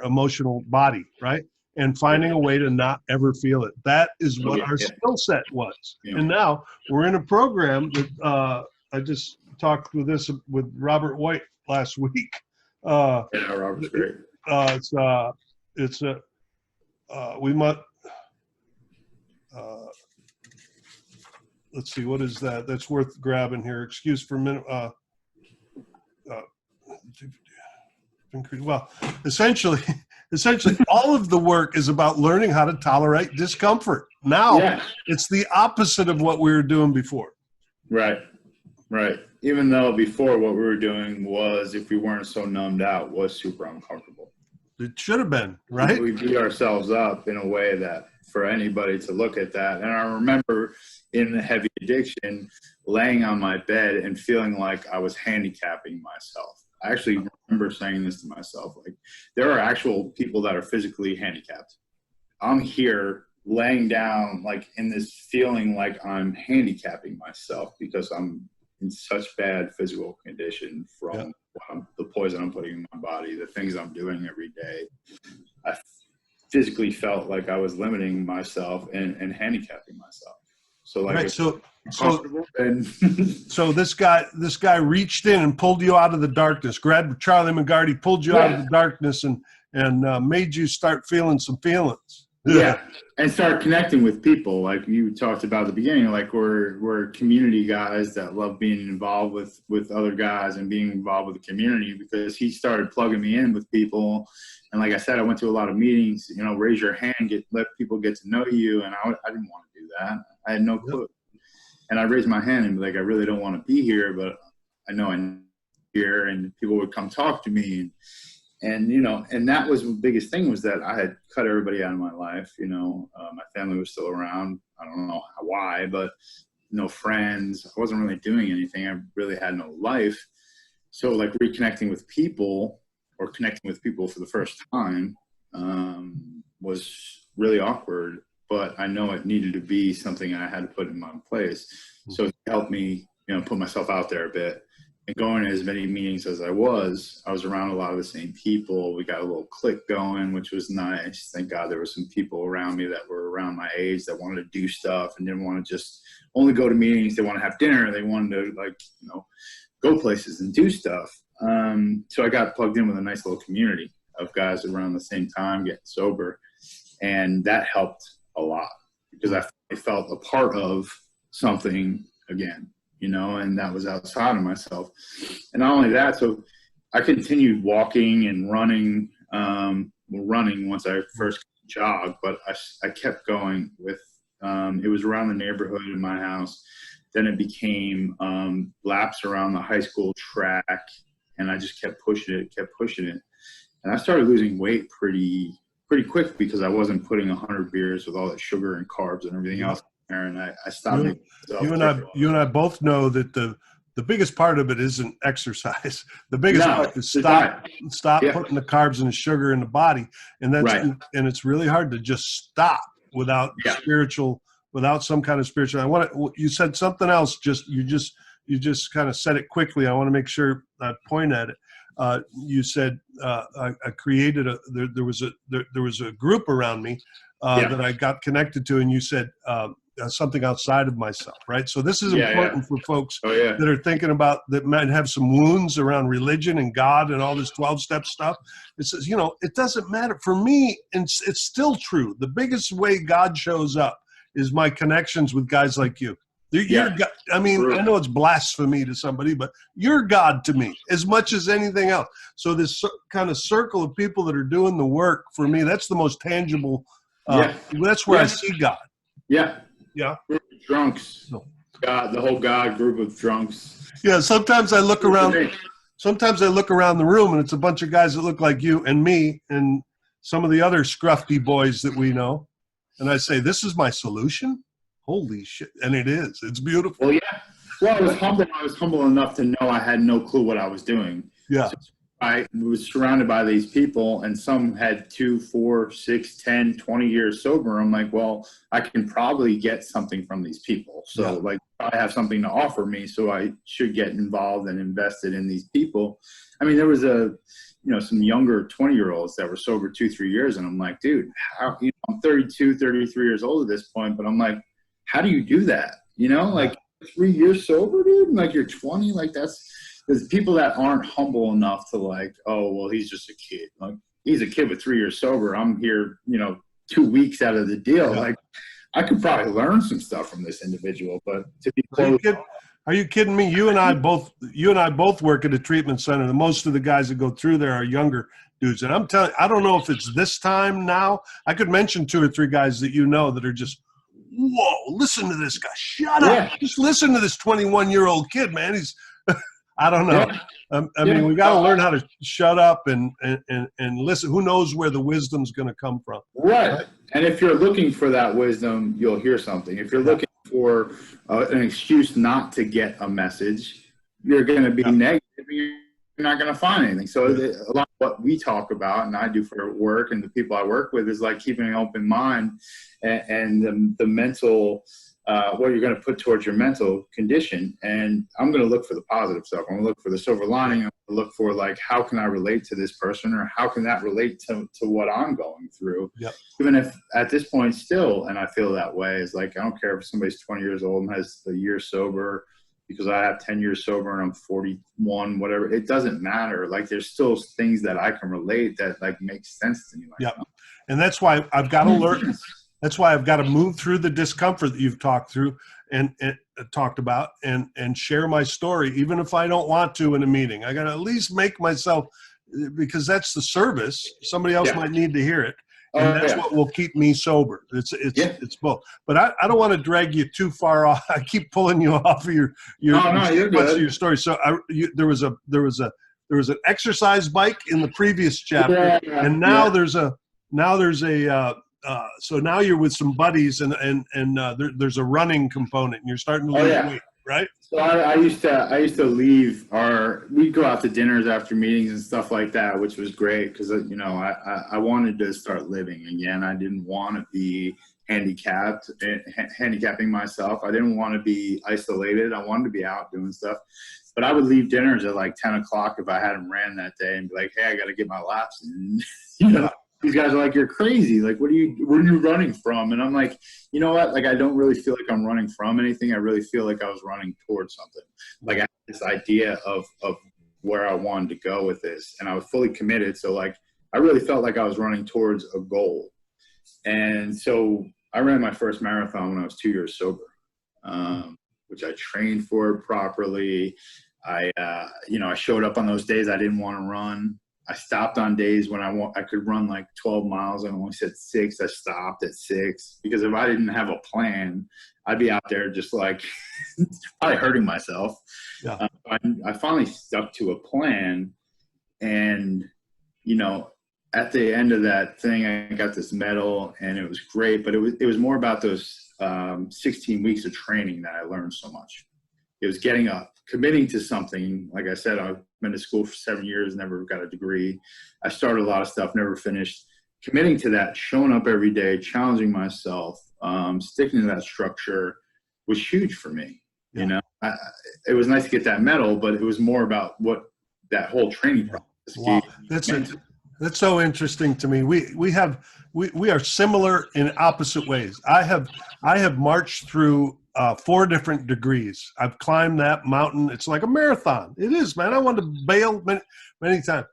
emotional body, right? And finding a way to not ever feel it. That is what our skill set was. Yeah. And now we're in a program that I just talked with Robert White last week. Robert's great. We must. Let's see, what is that? That's worth grabbing here. Excuse for a minute. Well, essentially, all of the work is about learning how to tolerate discomfort. Now, it's the opposite of what we were doing before. Right. Even though before what we were doing was, if we weren't so numbed out, was super uncomfortable. It should have been, right? We beat ourselves up in a way that for anybody to look at that. And I remember in the heavy addiction, laying on my bed and feeling like I was handicapping myself. I actually remember saying this to myself, like, there are actual people that are physically handicapped. I'm here laying down, like, in this feeling like I'm handicapping myself because I'm in such bad physical condition from the poison I'm putting in my body, the things I'm doing every day. I physically felt like I was limiting myself and handicapping myself. So like, so this guy reached in and pulled you out of the darkness, grabbed Charlie McGarty, pulled you out of the darkness and made you start feeling some feelings. Yeah. And start connecting with people like you talked about at the beginning. Like we're community guys that love being involved with other guys and being involved with the community, because he started plugging me in with people. And like I said, I went to a lot of meetings, raise your hand, let people get to know you. And I didn't want to do that. I had no clue. And I raised my hand and be like, I really don't want to be here, but I know I'm here, and people would come talk to me. And that was the biggest thing, was that I had cut everybody out of my life. My family was still around. I don't know why, but no friends. I wasn't really doing anything. I really had no life. So like reconnecting with people, or connecting with people for the first time, was really awkward, but I know it needed to be something I had to put in my place. So it helped me, put myself out there a bit. And going to as many meetings as I was around a lot of the same people. We got a little clique going, which was nice. Thank God there were some people around me that were around my age that wanted to do stuff and didn't want to just only go to meetings. They want to have dinner. They wanted to go places and do stuff. So I got plugged in with a nice little community of guys around the same time getting sober. And that helped a lot, because I felt a part of something again. And that was outside of myself. And not only that, so I continued walking and running, once I first jogged, but I kept going with, it was around the neighborhood in my house. Then it became laps around the high school track, and I just kept pushing it. And I started losing weight pretty quick, because I wasn't putting 100 beers with all that sugar and carbs and everything else. And I stopped. You and I both know that the biggest part of it isn't exercise. The biggest part is stop putting the carbs and the sugar in the body, and that's and it's really hard to just stop without without some kind of spiritual. You said something else. You just kind of said it quickly. I want to make sure I point at it. You said I created there was a group around me that I got connected to, and you said something outside of myself, right? So this is important for folks that are thinking about, that might have some wounds around religion and God and all this 12-step stuff. It says, it doesn't matter. For me, and it's still true, the biggest way God shows up is my connections with guys like you. You're God. I mean, I know it's blasphemy to somebody, but you're God to me as much as anything else. So this kind of circle of people that are doing the work, for me, that's the most tangible. That's where I see God. Yeah. Drunks. God, the whole God group of drunks. Yeah. Sometimes I look around. sometimes I look around the room and it's a bunch of guys that look like you and me and some of the other scruffy boys that we know. And I say, this is my solution? Holy shit. And it is. It's beautiful. Well, yeah. Well, I was humble. I was humble enough to know I had no clue what I was doing. Yeah. So I was surrounded by these people, and some had 2, 4, 6, 10, 20 years sober. I'm like, well, I can probably get something from these people. So like, I have something to offer me, so I should get involved and invested in these people. I mean, there was some younger 20-year-olds that were sober 2, 3 years. And I'm like, dude, how, I'm 32, 33 years old at this point, but I'm like, how do you do that? Like 3 years sober, dude? Like you're 20, like there's people that aren't humble enough to like, oh, well, he's just a kid. Like he's a kid with 3 years sober. I'm here, 2 weeks out of the deal. Yeah. Like I could probably learn some stuff from this individual, but to be close. Are you kidding me? You and I both work at a treatment center. And most of the guys that go through there are younger dudes. And I'm telling you, I don't know if it's this time now. I could mention 2 or 3 guys that that are just, whoa, listen to this guy. Shut up. Just listen to this 21-year-old kid, man. He's, I don't know. Yeah. I mean, we got to learn how to shut up and listen. Who knows where the wisdom's going to come from? Right. And if you're looking for that wisdom, you'll hear something. If you're looking for an excuse not to get a message, you're going to be negative. You're not going to find anything. So a lot of what we talk about, and I do for work, and the people I work with, is like keeping an open mind and the mental. What you're going to put towards your mental condition. And I'm going to look for the positive stuff. I'm going to look for the silver lining. I'm going to look for like, how can I relate to this person, or how can that relate to what I'm going through? Yep. Even if at this point still, and I feel that way, is like, I don't care if somebody's 20 years old and has a year sober, because I have 10 years sober and I'm 41, whatever. It doesn't matter. Like there's still things that I can relate that like makes sense to me. Like, yep. And that's why I've got to learn. That's why I've got to move through the discomfort that you've talked through and talked about and share my story, even if I don't want to in a meeting. I got to at least make myself, because that's the service. Somebody else might need to hear it. And that's what will keep me sober. It's both. But I don't want to drag you too far off. I keep pulling you off of your story. So there was an exercise bike in the previous chapter, and now there's a so now you're with some buddies and there's a running component, and you're starting to lose weight, right? So I used to leave we'd go out to dinners after meetings and stuff like that, which was great because I wanted to start living again. I didn't want to be handicapping myself. I didn't want to be isolated. I wanted to be out doing stuff. But I would leave dinners at like 10 o'clock if I hadn't ran that day, and be like, hey, I got to get my laps in. These guys are like, you're crazy. Like, where are you running from? And I'm like, you know what? Like, I don't really feel like I'm running from anything. I really feel like I was running towards something. Like, I had this idea of where I wanted to go with this, and I was fully committed. So, like, I really felt like I was running towards a goal. And so I ran my first marathon when I was 2 years sober, which I trained for properly. I showed up on those days I didn't want to run. I stopped on days when I could run like 12 miles. I only said 6. I stopped at 6 because if I didn't have a plan, I'd be out there just like probably hurting myself. Yeah. I finally stuck to a plan, and at the end of that thing, I got this medal, and it was great. But it was more about those 16 weeks of training that I learned so much. It was getting up, committing to something. Like I said, I've been to school for 7 years, never got a degree. I started a lot of stuff, never finished. Committing to that, showing up every day, challenging myself, sticking to that structure was huge for me. Yeah. It was nice to get that medal, but it was more about what that whole training process. Wow. That's so interesting to me. We are similar in opposite ways. I have marched through 4 different degrees. I've climbed that mountain. It's like a marathon. It is, man. I wanted to bail many times.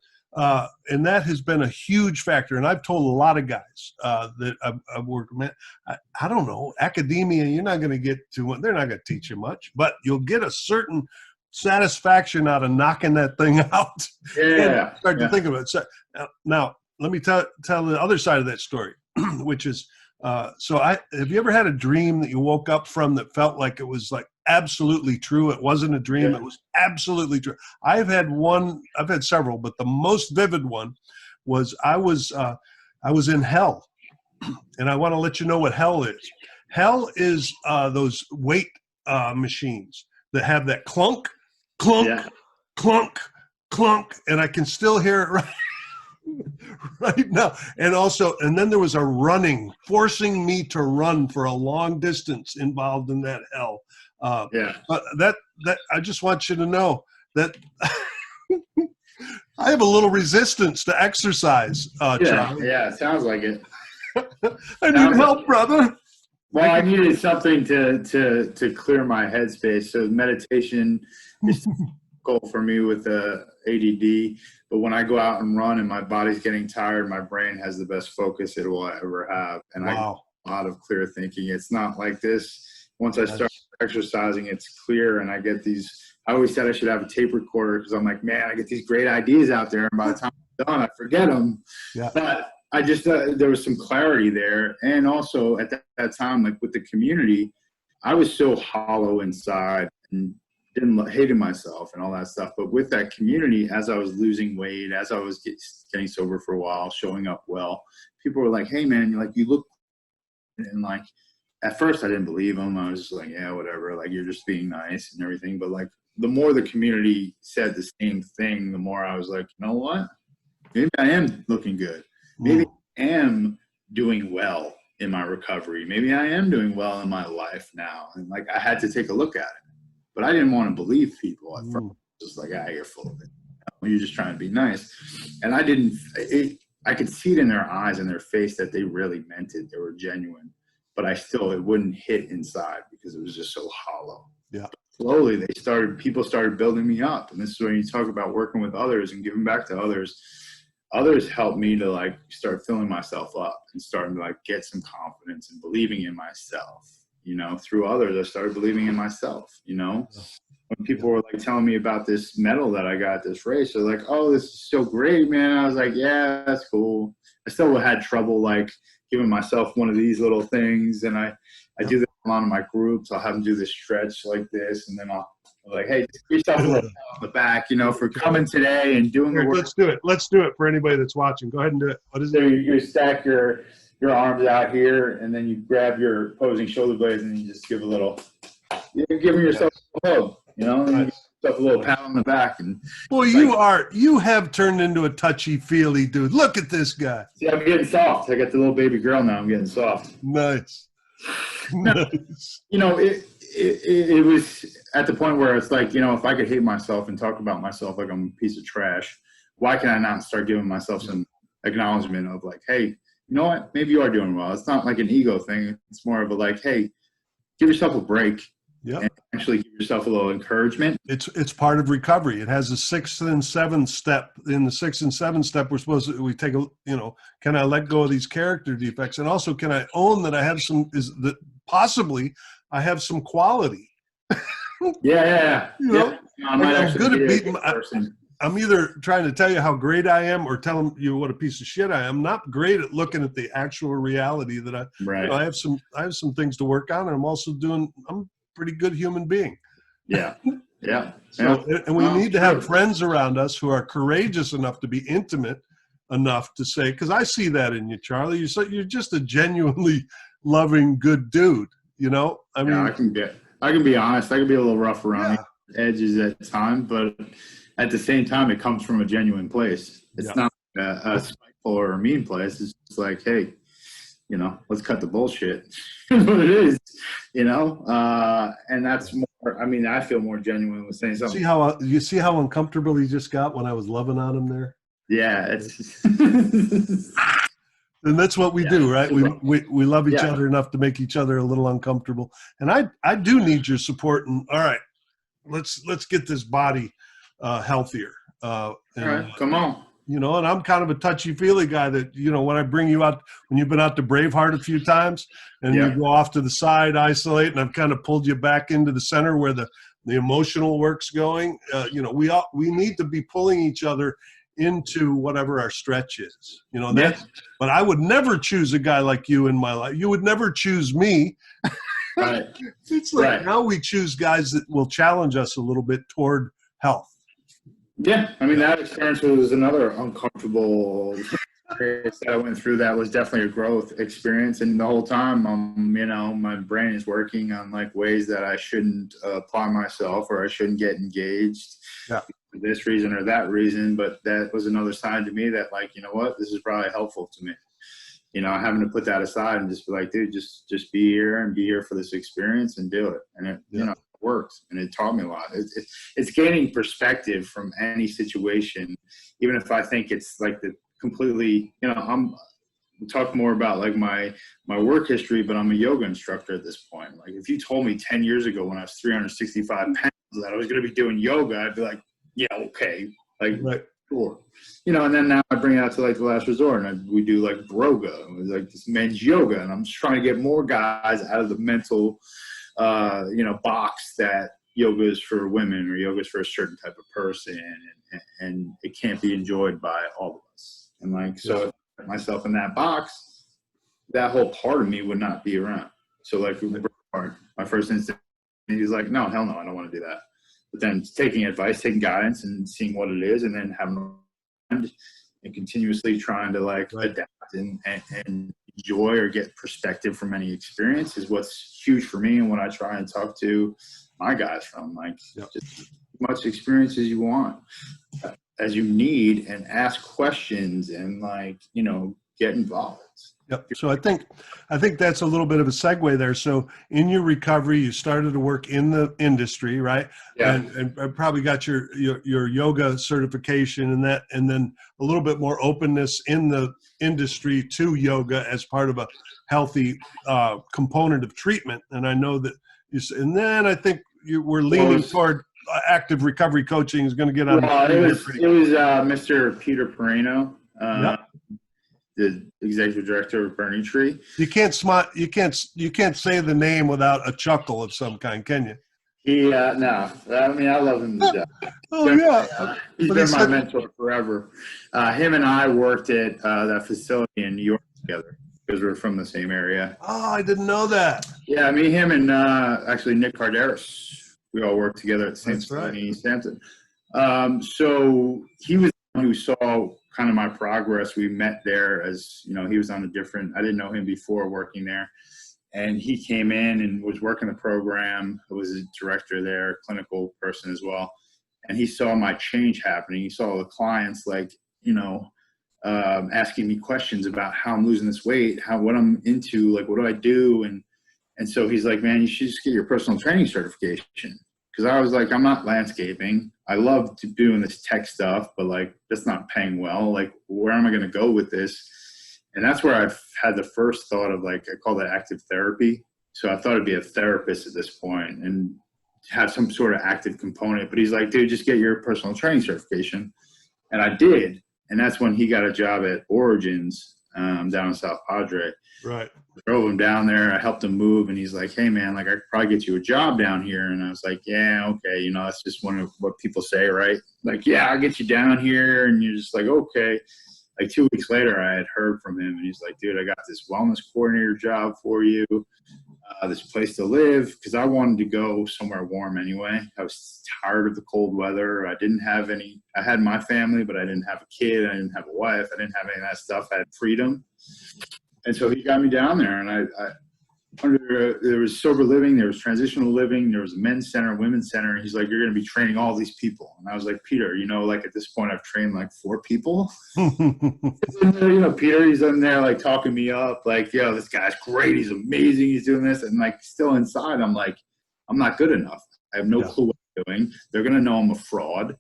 And that has been a huge factor. And I've told a lot of guys that I've worked with, man, I don't know, academia, you're not going to get to, they're not going to teach you much, but you'll get a certain satisfaction out of knocking that thing out. Yeah. Start to think about it. So, now, let me tell the other side of that story, which is, have you ever had a dream that you woke up from that felt like it was like absolutely true. It wasn't a dream. Yeah. It was absolutely true. I've had several, but the most vivid one was I was in hell. And I want to let you know what hell is. Hell is those weight machines that have that clunk, clunk, Yeah. clunk, clunk, and I can still hear it right now. And then there was a running, forcing me to run for a long distance involved in that hell. But that I just want you to know that I have a little resistance to exercise, Charlie. Yeah, sounds like it. I need help, brother. Well, I needed something to clear my headspace. So meditation is difficult for me with the ADD. But when I go out and run and my body's getting tired, my brain has the best focus it will ever have. And I get a lot of clear thinking. It's not like this. Once I start exercising, it's clear, and I get these. I always said I should have a tape recorder because I'm like, man, I get these great ideas out there, and by the time I'm done, I forget them. Yeah. But I just there was some clarity there, and also at that time, like with the community, I was so hollow inside and hated myself and all that stuff. But with that community, as I was losing weight, as I was getting sober for a while, showing up well, people were like, "Hey, man, you look," and like. At first, I didn't believe them. I was just like, yeah, whatever. Like, you're just being nice and everything. But, like, the more the community said the same thing, the more I was like, you know what? Maybe I am looking good. Maybe I am doing well in my recovery. Maybe I am doing well in my life now. And, like, I had to take a look at it. But I didn't want to believe people at first. Just like, you're full of it. You're just trying to be nice. And I could see it in their eyes and their face that they really meant it. They were genuine. But it wouldn't hit inside because it was just so hollow. Yeah. Slowly, people started building me up. And this is when you talk about working with others and giving back to others. Others helped me to like start filling myself up and starting to like get some confidence and believing in myself. Through others, I started believing in myself, When people were like telling me about this medal that I got at this race, they're like, oh, this is so great, man. I was like, yeah, that's cool. I still had trouble like giving myself one of these little things, and I do this a lot in my groups. I'll have them do this stretch like this, and then I'll like, hey, just give yourself a little pat on the back, for coming today and doing the work. Let's do it for anybody that's watching. Go ahead and do it. What is it? You stack your arms out here, and then you grab your opposing shoulder blades, and you just give you're giving yourself a hug, and a little pat on the back. And boy, you have turned into a touchy-feely dude. Look at this guy. See, I'm getting soft. I got the little baby girl now. I'm getting soft. Nice. It was at the point where it's like, if I could hate myself and talk about myself like I'm a piece of trash, why can I not start giving myself some acknowledgement of like, hey, you know what? Maybe you are doing well. It's not like an ego thing. It's more of a like, hey, give yourself a break. Yeah. And actually give yourself a little encouragement. It's part of recovery. It has a 6th and 7th step. In the 6th and 7th step, we take can I let go of these character defects? And also, can I own that I have possibly I have some quality? Yeah. I'm good at beating I'm either trying to tell you how great I am or telling you what a piece of shit I am. I'm not great at looking at the actual reality that I have some things to work on, and I'm also I'm pretty good human being. Yeah. And we need to have friends around us who are courageous enough to be intimate enough to say, because I see that in you, Charlie. You're just a genuinely loving, good dude. I mean, I can be honest. I can be a little rough around the edges at times, but at the same time, it comes from a genuine place. It's not a spiteful or a mean place. It's just like, hey, let's cut the bullshit. What it is, and that's more, I feel more genuine with saying something. You see how uncomfortable he just got when I was loving on him there? Yeah. It's and that's what we do, right? We love each other enough to make each other a little uncomfortable. And I do need your support. And all right, let's get this body healthier. All right, come on. And I'm kind of a touchy-feely guy that, when I bring you out, when you've been out to Braveheart a few times and you go off to the side, isolate, and I've kind of pulled you back into the center where the emotional work's going. We need to be pulling each other into whatever our stretch is. But I would never choose a guy like you in my life. You would never choose me. Right. It's like Right. now we choose guys that will challenge us a little bit toward health. Yeah, I mean, that experience was another uncomfortable experience that I went through. That was definitely a growth experience, and the whole time, you know, my brain is working on like ways that I shouldn't apply myself, or I shouldn't get engaged Yeah. for this reason or that reason. But that was another sign to me that, like, you know what, this is probably helpful to me. You know, having to put that aside and just be like, dude, just be here and be here for this experience and do it. And it, you know, it worked, and it taught me a lot. It's gaining perspective from any situation, even if I think it's like the completely, you know, we'll talk more about like my work history, but I'm a yoga instructor at this point. Like if you told me 10 years ago when I was 365 pounds that I was going to be doing yoga, I'd be like, yeah, okay. Like, Right. sure. You know, and then now I bring it out to like the last resort, and we do like broga, it was like this men's yoga, and I'm just trying to get more guys out of the mental, you know, box that yoga is for women or yoga is for a certain type of person, and it can't be enjoyed by all of us. And like, so if I put myself in that box, that whole part of me would not be around. So like my first instinct, he was like, no, hell no, I don't want to do that. But then taking advice, taking guidance, and seeing what it is, and then having and continuously trying to like adapt and enjoy or get perspective from any experience is what's huge for me, and what I try and talk to my guys from. Like, just as much experience as you want, as you need, and ask questions, and like, you know, get involved. Yep. So I think that's a little bit of a segue there. So in your recovery, you started to work in the industry, right? Yeah. And probably got your yoga certification and that, and then a little bit more openness in the industry to yoga as part of a healthy component of treatment. And I know that and then I think we're leaning toward active recovery coaching is going to get on. Well, it was Mr. Peter Perino. The executive director of Burning Tree. You can't you can't say the name without a chuckle of some kind, can you? No. I mean, I love him to death. He's been my mentor forever. Him and I worked at that facility in New York together because we're from the same area. Oh, I didn't know that. Yeah, me, him, and actually Nick Carderis. We all worked together at the same facility in East Hampton. So he was the one who saw kind of my progress. We met there as, you know, he was on a different, I didn't know him before working there. And he came in and was working the program. I was a director there, clinical person as well. And he saw my change happening. He saw the clients, like, you know, asking me questions about how I'm losing this weight, what I'm into, like, what do I do? And so he's like, man, you should just get your personal training certification. Because I was like, I'm not landscaping. I love doing this tech stuff, but like, that's not paying well. Like, where am I going to go with this? And that's where I've had the first thought of, like, I call that active therapy. So I thought it'd be a therapist at this point and have some sort of active component. But he's like, dude, just get your personal training certification. And I did. And that's when he got a job at Origins down in South Padre. Right. I drove him down there. I helped him move. And he's like, hey, man, like, I could probably get you a job down here. And I was like, yeah, okay. You know, that's just one of what people say, right? Like, yeah, I'll get you down here. And you're just like, okay. Like 2 weeks later, I had heard from him. And he's like, dude, I got this wellness coordinator job for you, this place to live. Because I wanted to go somewhere warm anyway. I was tired of the cold weather. I had my family, but I didn't have a kid. I didn't have a wife. I didn't have any of that stuff. I had freedom. And so he got me down there, and there was sober living, there was transitional living, there was a men's center, women's center. And he's like, you're going to be training all these people. And I was like, Peter, you know, like at this point I've trained like 4 people. You know, Peter, he's in there like talking me up, like, yo, this guy's great. He's amazing. He's doing this. And like still inside, I'm like, I'm not good enough. I have no clue what I'm doing. They're going to know I'm a fraud.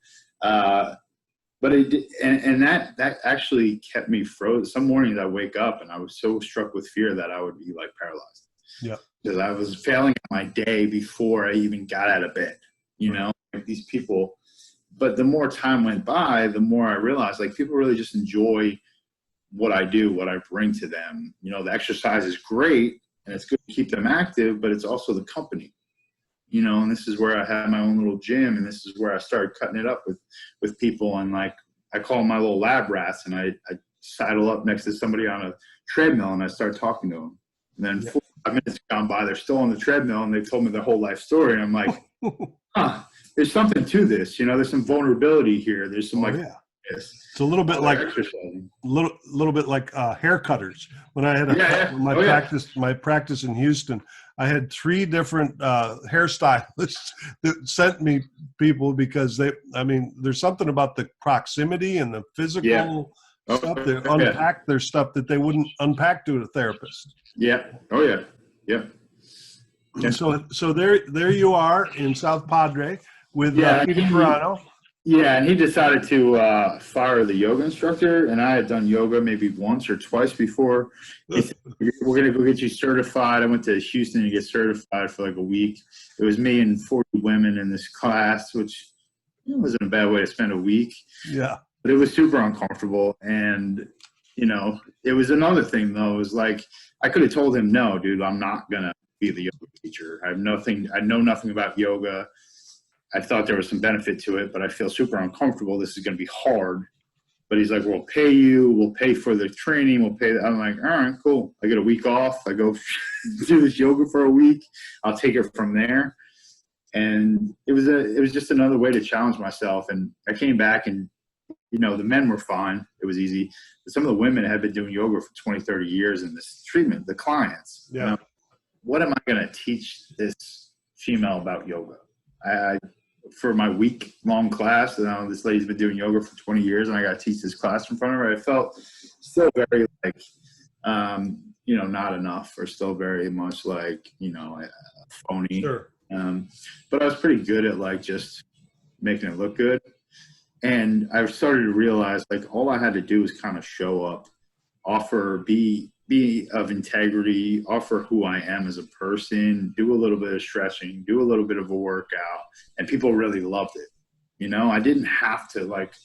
But that actually kept me frozen. Some mornings I wake up and I was so struck with fear that I would be like paralyzed. Yeah. Because I was failing at my day before I even got out of bed, you know, like these people. But the more time went by, the more I realized, like, people really just enjoy what I do, what I bring to them. You know, the exercise is great and it's good to keep them active, but it's also the company. You know, and this is where I had my own little gym, and this is where I started cutting it up with people. And like, I call them my little lab rats, and I saddle up next to somebody on a treadmill and I start talking to them. And then 4 5 minutes gone by, they're still on the treadmill and they've told me their whole life story. And I'm like, huh, there's something to this. You know, there's some vulnerability here. There's some it's a little bit like little bit like hair cutters. When I had my practice in Houston, I had 3 different hairstylists that sent me people because there's something about the proximity and the physical stuff that unpack their stuff that they wouldn't unpack to a therapist. Yeah. Oh yeah. Yeah. So there you are in South Padre with Peter Pirano. Yeah, and he decided to fire the yoga instructor, and I had done yoga maybe once or twice before. He said, we're going to go get you certified. I went to Houston to get certified for like a week. It was me and 40 women in this class, which wasn't a bad way to spend a week. Yeah. But it was super uncomfortable, and, you know, it was another thing, though. It was like I could have told him, no, dude, I'm not going to be the yoga teacher. I know nothing about yoga. I thought there was some benefit to it, but I feel super uncomfortable. This is going to be hard. But he's like, we'll pay you. We'll pay for the training. We'll pay. I'm like, all right, cool. I get a week off. I go do this yoga for a week. I'll take it from there. And it was just another way to challenge myself. And I came back and, you know, the men were fine. It was easy. But some of the women had been doing yoga for 20, 30 years in this treatment, the clients. Yeah. You know, what am I going to teach this female about yoga? For my week-long class, you know, this lady's been doing yoga for 20 years, and I got to teach this class in front of her. I felt still very like, you know, not enough, or still very much like, you know, phony. Sure. But I was pretty good at like just making it look good. And I started to realize like all I had to do was kind of show up, be of integrity, offer who I am as a person, do a little bit of stretching, do a little bit of a workout, and people really loved it. You know, I didn't have to like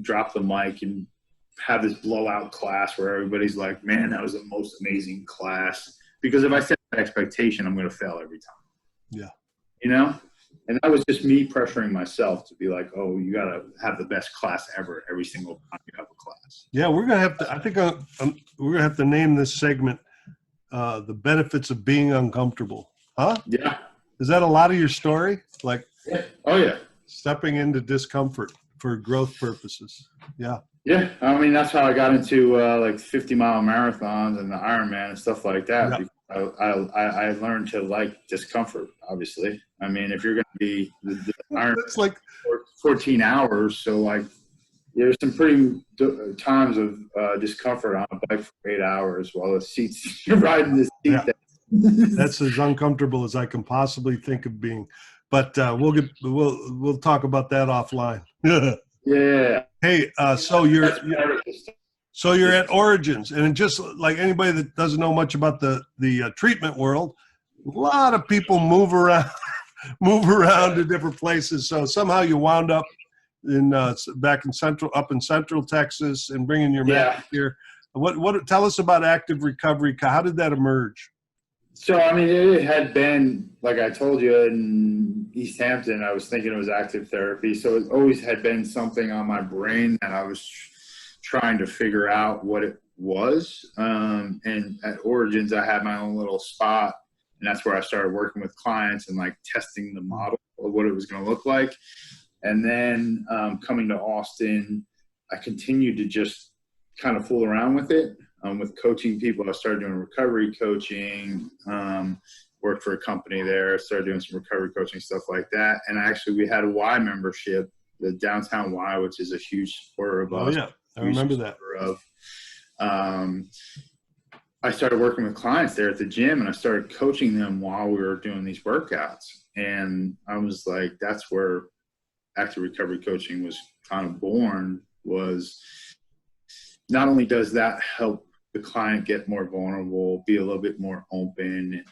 drop the mic and have this blowout class where everybody's like, man, that was the most amazing class. Because if I set that expectation, I'm going to fail every time. Yeah. You know? And that was just me pressuring myself to be like, oh, you got to have the best class ever every single time you have a class. Yeah, we're going to have to, I think we're going to have to name this segment, The Benefits of Being Uncomfortable. Huh? Yeah. Is that a lot of your story? Like, yeah. Oh, yeah. Stepping into discomfort for growth purposes. Yeah. Yeah. I mean, that's how I got into like 50-mile marathons and the Ironman and stuff like that. Yeah. I learned to like discomfort, obviously. I mean, if you're going to be the Ironman, it's like 14 hours. So like there's some pretty times of discomfort on a bike for 8 hours while the seats, you're riding the seat. Yeah. That's as uncomfortable as I can possibly think of being. But we'll talk about that offline. Yeah. Hey, so you're at Origins, and just like anybody that doesn't know much about the treatment world, a lot of people move around to different places. So somehow you wound up back in central Texas and bringing your mat here. What tell us about active recovery? How did that emerge? So, I mean, it had been, like I told you, in East Hampton, I was thinking it was active therapy. So it always had been something on my brain that I was trying to figure out what it was. And at Origins, I had my own little spot. And that's where I started working with clients and like testing the model of what it was going to look like. And then coming to Austin, I continued to just kind of fool around with it. With coaching people, I started doing recovery coaching, worked for a company there, started doing some recovery coaching, stuff like that. And actually, we had a Y membership, the Downtown Y, which is a huge supporter of us. Oh, yeah. I remember that. I started working with clients there at the gym, and I started coaching them while we were doing these workouts. And I was like, that's where active recovery coaching was kind of born, was not only does that help the client get more vulnerable, be a little bit more open,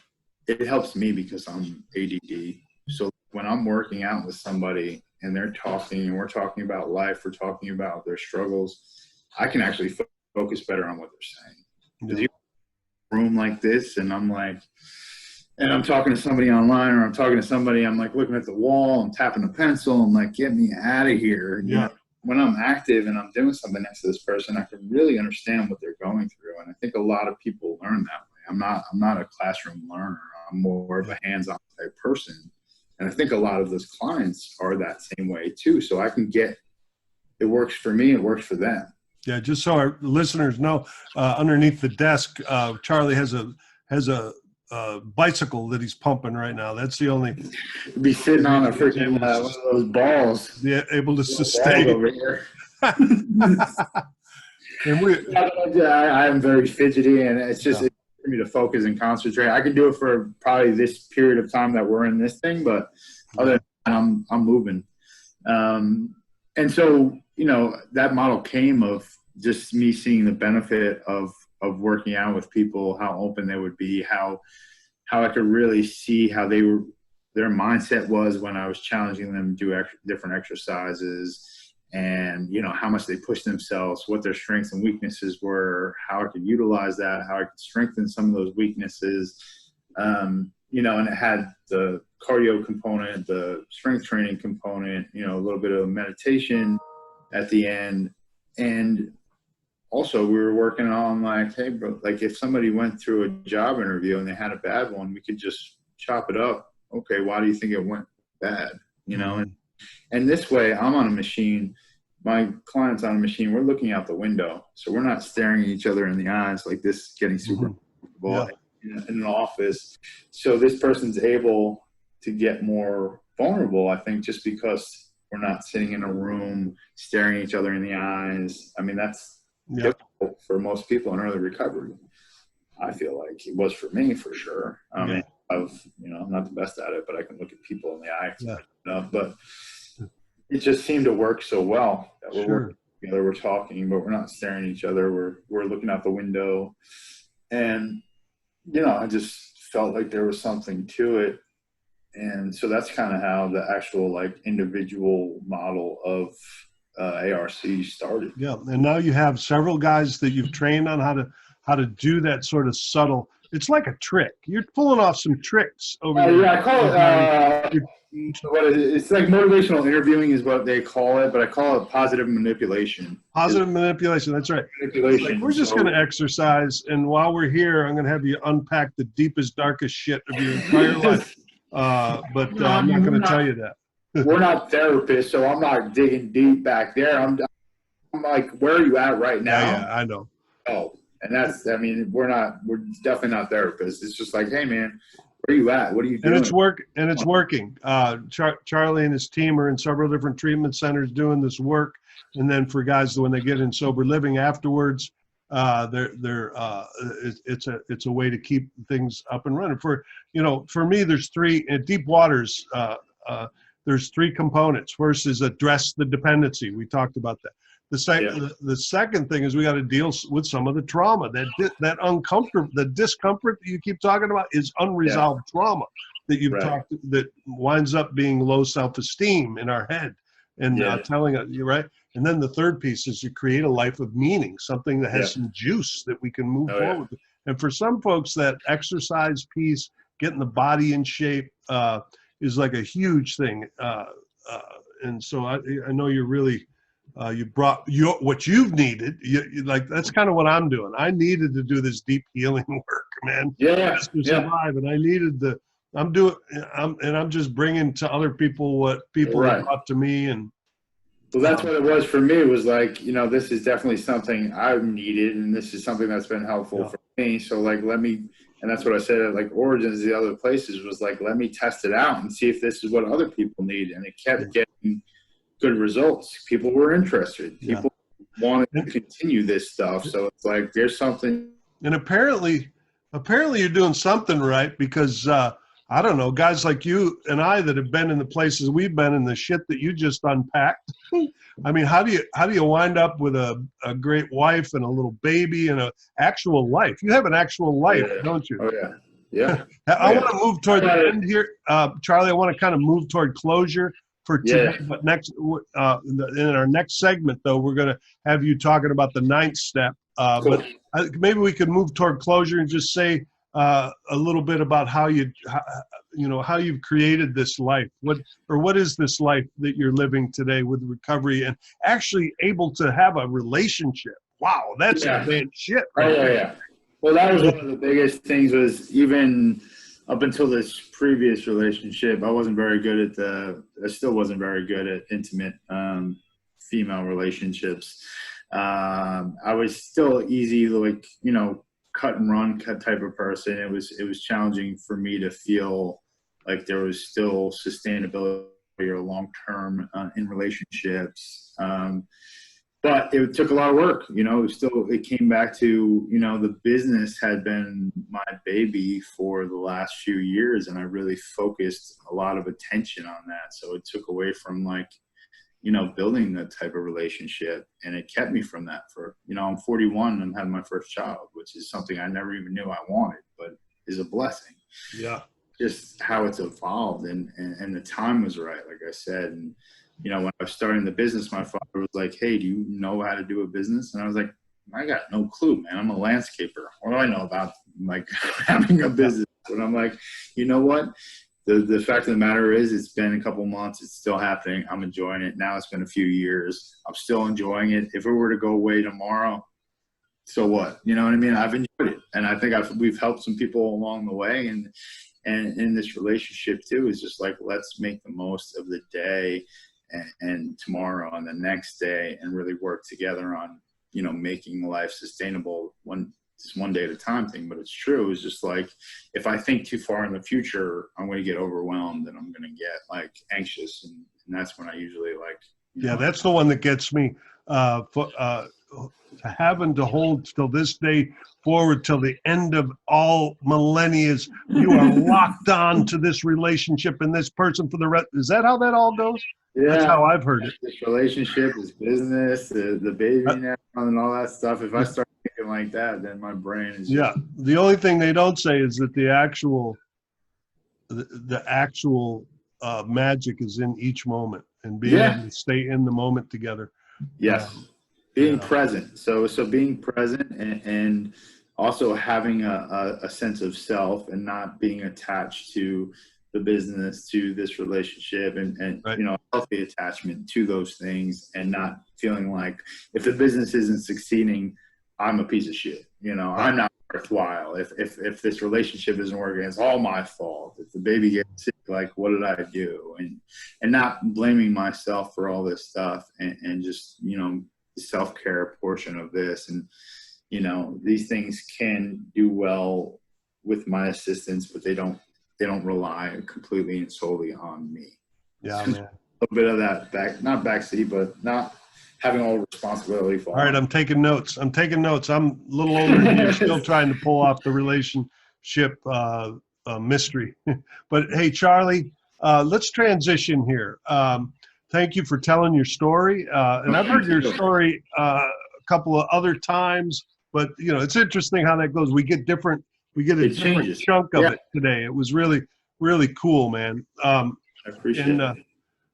it helps me because I'm ADD. So when I'm working out with somebody and they're talking and we're talking about life, we're talking about their struggles, I can actually focus better on what they're saying. Because you have a room like this and I'm like, and I'm talking to somebody online or I'm talking to somebody, I'm like looking at the wall, I'm tapping a pencil, I'm like, get me out of here. Yeah. You know? When I'm active and I'm doing something next to this person, I can really understand what they're going through. And I think a lot of people learn that way. I'm not a classroom learner. I'm more of a hands-on type person. And I think a lot of those clients are that same way too. So I can get, it works for me, it works for them. Yeah, just so our listeners know, underneath the desk, Charlie has a bicycle that he's pumping right now. That's the only. Be sitting on a freaking one of those balls. Yeah, able to sustain over here. And I am very fidgety, and it's just for me to focus and concentrate. I can do it for probably this period of time that we're in this thing, but other than that, I'm moving. And so, you know, that model came of just me seeing the benefit of working out with people, how open they would be, how I could really see how their mindset was when I was challenging them to do different exercises, and, you know, how much they pushed themselves, what their strengths and weaknesses were, how I could utilize that, how I could strengthen some of those weaknesses. You know, and it had the cardio component, the strength training component, you know, a little bit of meditation at the end. And also we were working on like, hey, bro, like if somebody went through a job interview and they had a bad one, we could just chop it up. Okay, why do you think it went bad? You know, and this way I'm on a machine, my client's on a machine, we're looking out the window. So we're not staring at each other in the eyes like this, getting super comfortable in an office. So this person's able to get more vulnerable, I think, just because we're not sitting in a room staring at each other in the eyes. I mean, that's difficult for most people in early recovery. I feel like it was for me, for sure. I mean, you know, I'm not the best at it, but I can look at people in the eye. But it just seemed to work so well that we're working together, we're talking, but we're not staring at each other. We're looking out the window. And, you know, I just felt like there was something to it. And so that's kind of how the actual like individual model of ARC started. Yeah. And now you have several guys that you've trained on how to do that sort of subtle. It's like a trick. You're pulling off some tricks over there. Yeah, I call it. It's like motivational interviewing is what they call it, but I call it positive manipulation. Positive manipulation. That's right. Manipulation. Like, we're just going to exercise, and while we're here, I'm going to have you unpack the deepest, darkest shit of your entire life. But I'm not going to tell you that. We're not therapists, so I'm not digging deep back there. I'm like, where are you at right now? Yeah, I know. Oh, and that's, I mean, we're definitely not therapists. It's just like, hey, man, where are you at? What are you doing? And it's working. Charlie and his team are in several different treatment centers doing this work. And then for guys, when they get in sober living afterwards, it's a way to keep things up and running. For me, there's three at Deep Waters. There's three components. First is address the dependency. We talked about that. The second thing is we got to deal with some of the trauma. The discomfort that you keep talking about is unresolved trauma that you've talked, that winds up being low self-esteem in our head and telling us, you're right. And then the third piece is you create a life of meaning, something that has some juice that we can move forward with. And for some folks, that exercise piece, getting the body in shape, is like a huge thing. And so I know you're really, you brought what you've needed. Like, that's kind of what I'm doing. I needed to do this deep healing work, man. To survive, and I needed I'm just bringing to other people what people have brought to me. And well, that's what it was for me. It was like, this is definitely something I've needed, and this is something that's been helpful for me. So like, and that's what I said at like Origins, the other places, was like, let me test it out and see if this is what other people need. And it kept getting good results. People were interested. People wanted to continue this stuff. So it's like, there's something. And apparently you're doing something right, because I don't know, guys like you and I that have been in the places we've been in, the shit that you just unpacked. I mean, how do you wind up with a great wife and a little baby and an actual life? You have an actual life, don't you? Oh yeah. Yeah. I want to move toward the end here, Charlie. I want to kind of move toward closure for today. But in our next segment, though, we're going to have you talking about the 9th step. Cool. But maybe we could move toward closure and just say a little bit about how you've created this life. What is this life that you're living today with recovery and actually able to have a relationship? Wow, that's advanced shit. Right? Well, that was one of the biggest things. Was even up until this previous relationship, I still wasn't very good at intimate female relationships. I was still easy, like, cut and run type of person. It was challenging for me to feel like there was still sustainability or long-term in relationships. But it took a lot of work, it came back to, the business had been my baby for the last few years, and I really focused a lot of attention on that. So it took away from building that type of relationship, and it kept me from that for, I'm 41 and had my first child, which is something I never even knew I wanted, but is a blessing. Yeah. Just how it's evolved, and the time was right, like I said. And, when I was starting the business, my father was like, hey, do you know how to do a business? And I was like, I got no clue, man. I'm a landscaper. What do I know about having a business? And I'm like, you know what? The fact of the matter is, it's been a couple months. It's still happening. I'm enjoying it. Now it's been a few years. I'm still enjoying it. If it were to go away tomorrow, so what? You know what I mean? I've enjoyed it. And I think we've helped some people along the way. And in this relationship too, is just like, let's make the most of the day and tomorrow and the next day, and really work together on, making life sustainable just one day at a time thing. But it's true. It's just like, if I think too far in the future, I'm going to get overwhelmed and I'm going to get anxious. And that's when I usually that's the one that gets me, having to hold till this day forward till the end of all millennia. You are locked on to this relationship and this person for the rest. Is that how that all goes? Yeah, that's how I've heard it. This relationship, this business, the baby now, and all that stuff. If I start thinking like that, then my brain is the only thing they don't say is that the actual magic is in each moment, and being able to stay in the moment together. Yes. Being present. So being present, and also having a sense of self, and not being attached to the business, to this relationship, and right. Healthy attachment to those things, and not feeling like if the business isn't succeeding, I'm a piece of shit. I'm not worthwhile. If this relationship isn't working, it's all my fault. If the baby gets sick, like, what did I do? And not blaming myself for all this stuff, and just, the self-care portion of this. And, these things can do well with my assistance, but they don't rely completely and solely on me. Yeah, man. A little bit of that not backseat, but not having all responsibility for. All right, I'm taking notes. I'm a little older than you, still trying to pull off the relationship mystery. But hey, Charlie, let's transition here. Thank you for telling your story. And I've heard your story a couple of other times, but it's interesting how that goes. We get a different chunk of it today. It was really, really cool, man. I appreciate it.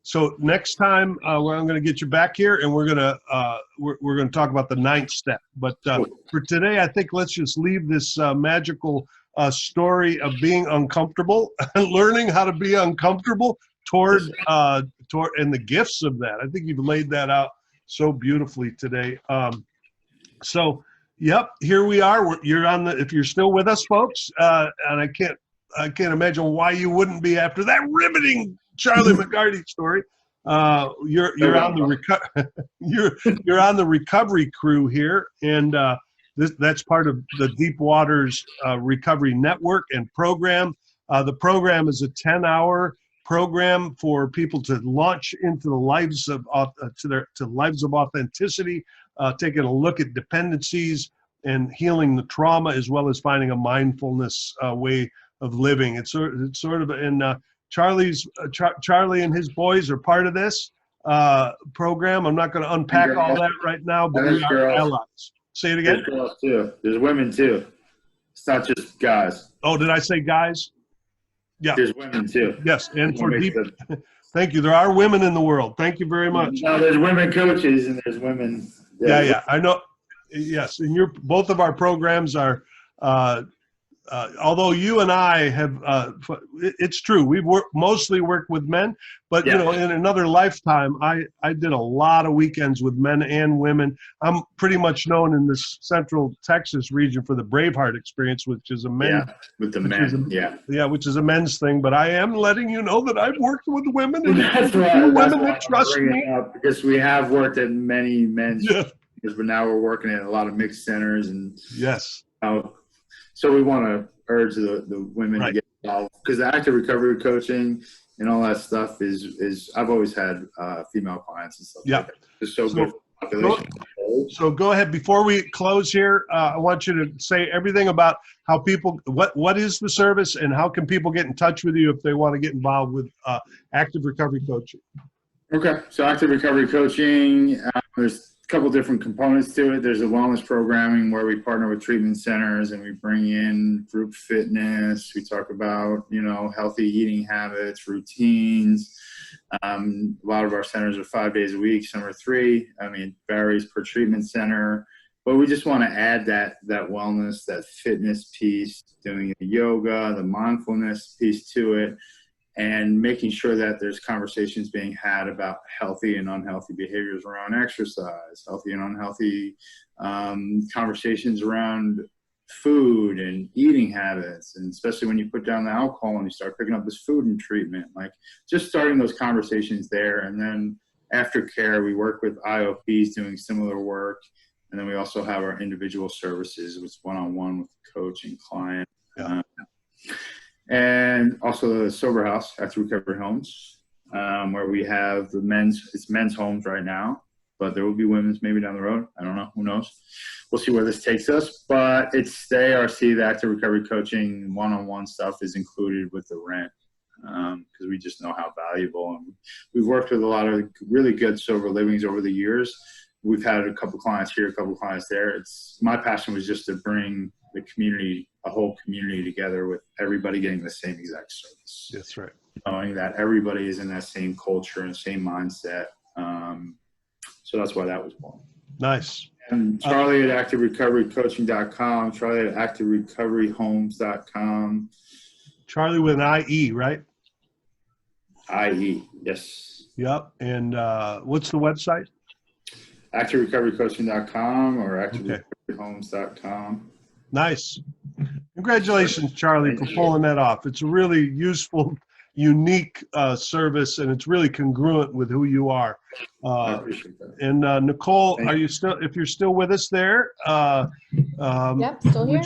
So next time, I'm going to get you back here, and we're going to talk about the 9th step. But for today, I think let's just leave this magical story of being uncomfortable, learning how to be uncomfortable toward and the gifts of that. I think you've laid that out so beautifully today. So, yep, here we are. If you're still with us, folks, and I can't imagine why you wouldn't be after that riveting Charlie McGarty story. You're on the recovery crew here, and that's part of the Deep Waters Recovery Network and program. The program is a 10-hour program for people to launch into the lives of lives of authenticity, taking a look at dependencies and healing the trauma, as well as finding a mindfulness way of living. It's sort of in Charlie and his boys are part of this program. I'm not going to unpack all that right now, but we are allies. Say it again. There's girls too. There's women too. It's not just guys. Oh, did I say guys? Yeah. There's women too. Yes, and for deep. Thank you. There are women in the world. Thank you very much. No, there's women coaches and there's women. Yeah. I know. Yes, and both of our programs are although you and I have, it's true, we've mostly worked with men, but Yeah. in another lifetime, I did a lot of weekends with men and women. I'm pretty much known in this Central Texas region for the Braveheart experience, which is a men, with the men. which is a men's thing. But I am letting you know that I've worked with women, and That's few why women that I'm trust bringing me. it up, because we have worked at many men's. Yeah. But now we're working at a lot of mixed centers, and Yes. So we want to urge the women Right. to get involved, because the active recovery coaching and all that stuff is I've always had female clients and stuff. Yeah. Like that. It's so good for the population. So go ahead. Before we close here, I want you to say everything about how people, what is the service, and how can people get in touch with you if they want to get involved with active recovery coaching? Okay, so active recovery coaching, there's a couple different components to it. There's a wellness programming where we partner with treatment centers and we bring in group fitness. We talk about, healthy eating habits, routines. A lot of our centers are 5 days a week, some are 3. It varies per treatment center. But we just want to add that wellness, that fitness piece, doing the yoga, the mindfulness piece to it, and making sure that there's conversations being had about healthy and unhealthy behaviors around exercise, healthy and unhealthy conversations around food and eating habits, and especially when you put down the alcohol and you start picking up this food and treatment, like just starting those conversations there. And then aftercare, we work with IOPs doing similar work. And then we also have our individual services, which is one-on-one with the coach and client. Yeah. And also the Sober House, Active Recovery Homes, where we have it's men's homes right now, but there will be women's maybe down the road. I don't know. Who knows? We'll see where this takes us. But it's the ARC, the Active Recovery Coaching, one-on-one stuff is included with the rent, because we just know how valuable. And we've worked with a lot of really good sober livings over the years. We've had a couple clients here, a couple clients there. My passion was just to bring the community, a whole community together, with everybody getting the same exact service. That's right. Knowing that everybody is in that same culture and same mindset. So that's why that was born. Nice. And Charlie at activerecoverycoaching.com, Charlie at activerecoveryhomes.com. Charlie with an IE, right? IE, yes. Yep. And what's the website? activerecoverycoaching.com or activerecoveryhomes.com. Nice. Congratulations, Charlie, for pulling that off. It's a really useful, unique service, and it's really congruent with who you are. I appreciate that. And Nicole, if you're still with us there? Yep, still here.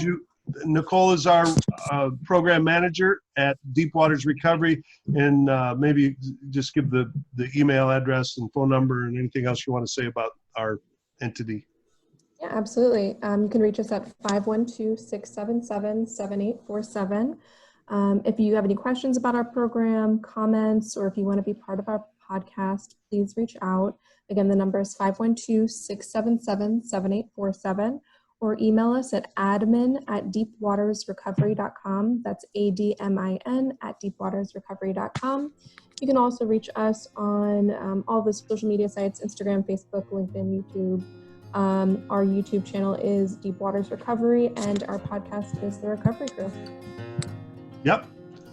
Nicole is our program manager at Deep Waters Recovery, and maybe just give the email address and phone number and anything else you want to say about our entity. Yeah, absolutely. You can reach us at 512-677-7847. If you have any questions about our program, comments, or if you want to be part of our podcast, please reach out. Again, the number is 512-677-7847, or email us at admin@deepwatersrecovery.com. That's ADMIN@deepwatersrecovery.com. You can also reach us on all the social media sites, Instagram, Facebook, LinkedIn, YouTube. Our YouTube channel is Deep Waters Recovery, and our podcast is The Recovery Crew. Yep.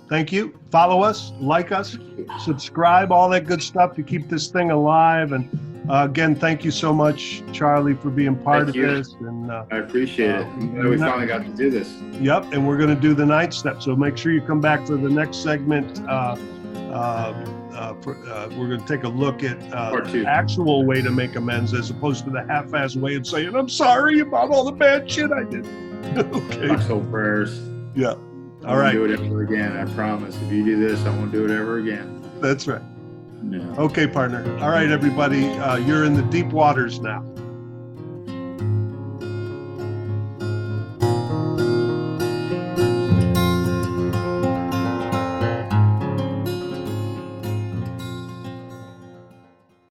Thank you. Follow us, like us, subscribe, all that good stuff to keep this thing alive. And again, thank you so much, Charlie, for being part of this. And I appreciate it. We finally got to do this. Yep. And we're going to do the 9th step. So make sure you come back for the next segment. We're going to take a look at the actual way to make amends, as opposed to the half-assed way of saying, I'm sorry about all the bad shit I did. Okay. So prayers. Yeah. I won't do it ever again. I promise. If you do this, I won't do it ever again. That's right. Yeah. Okay, partner. All right, everybody. You're in the deep waters now.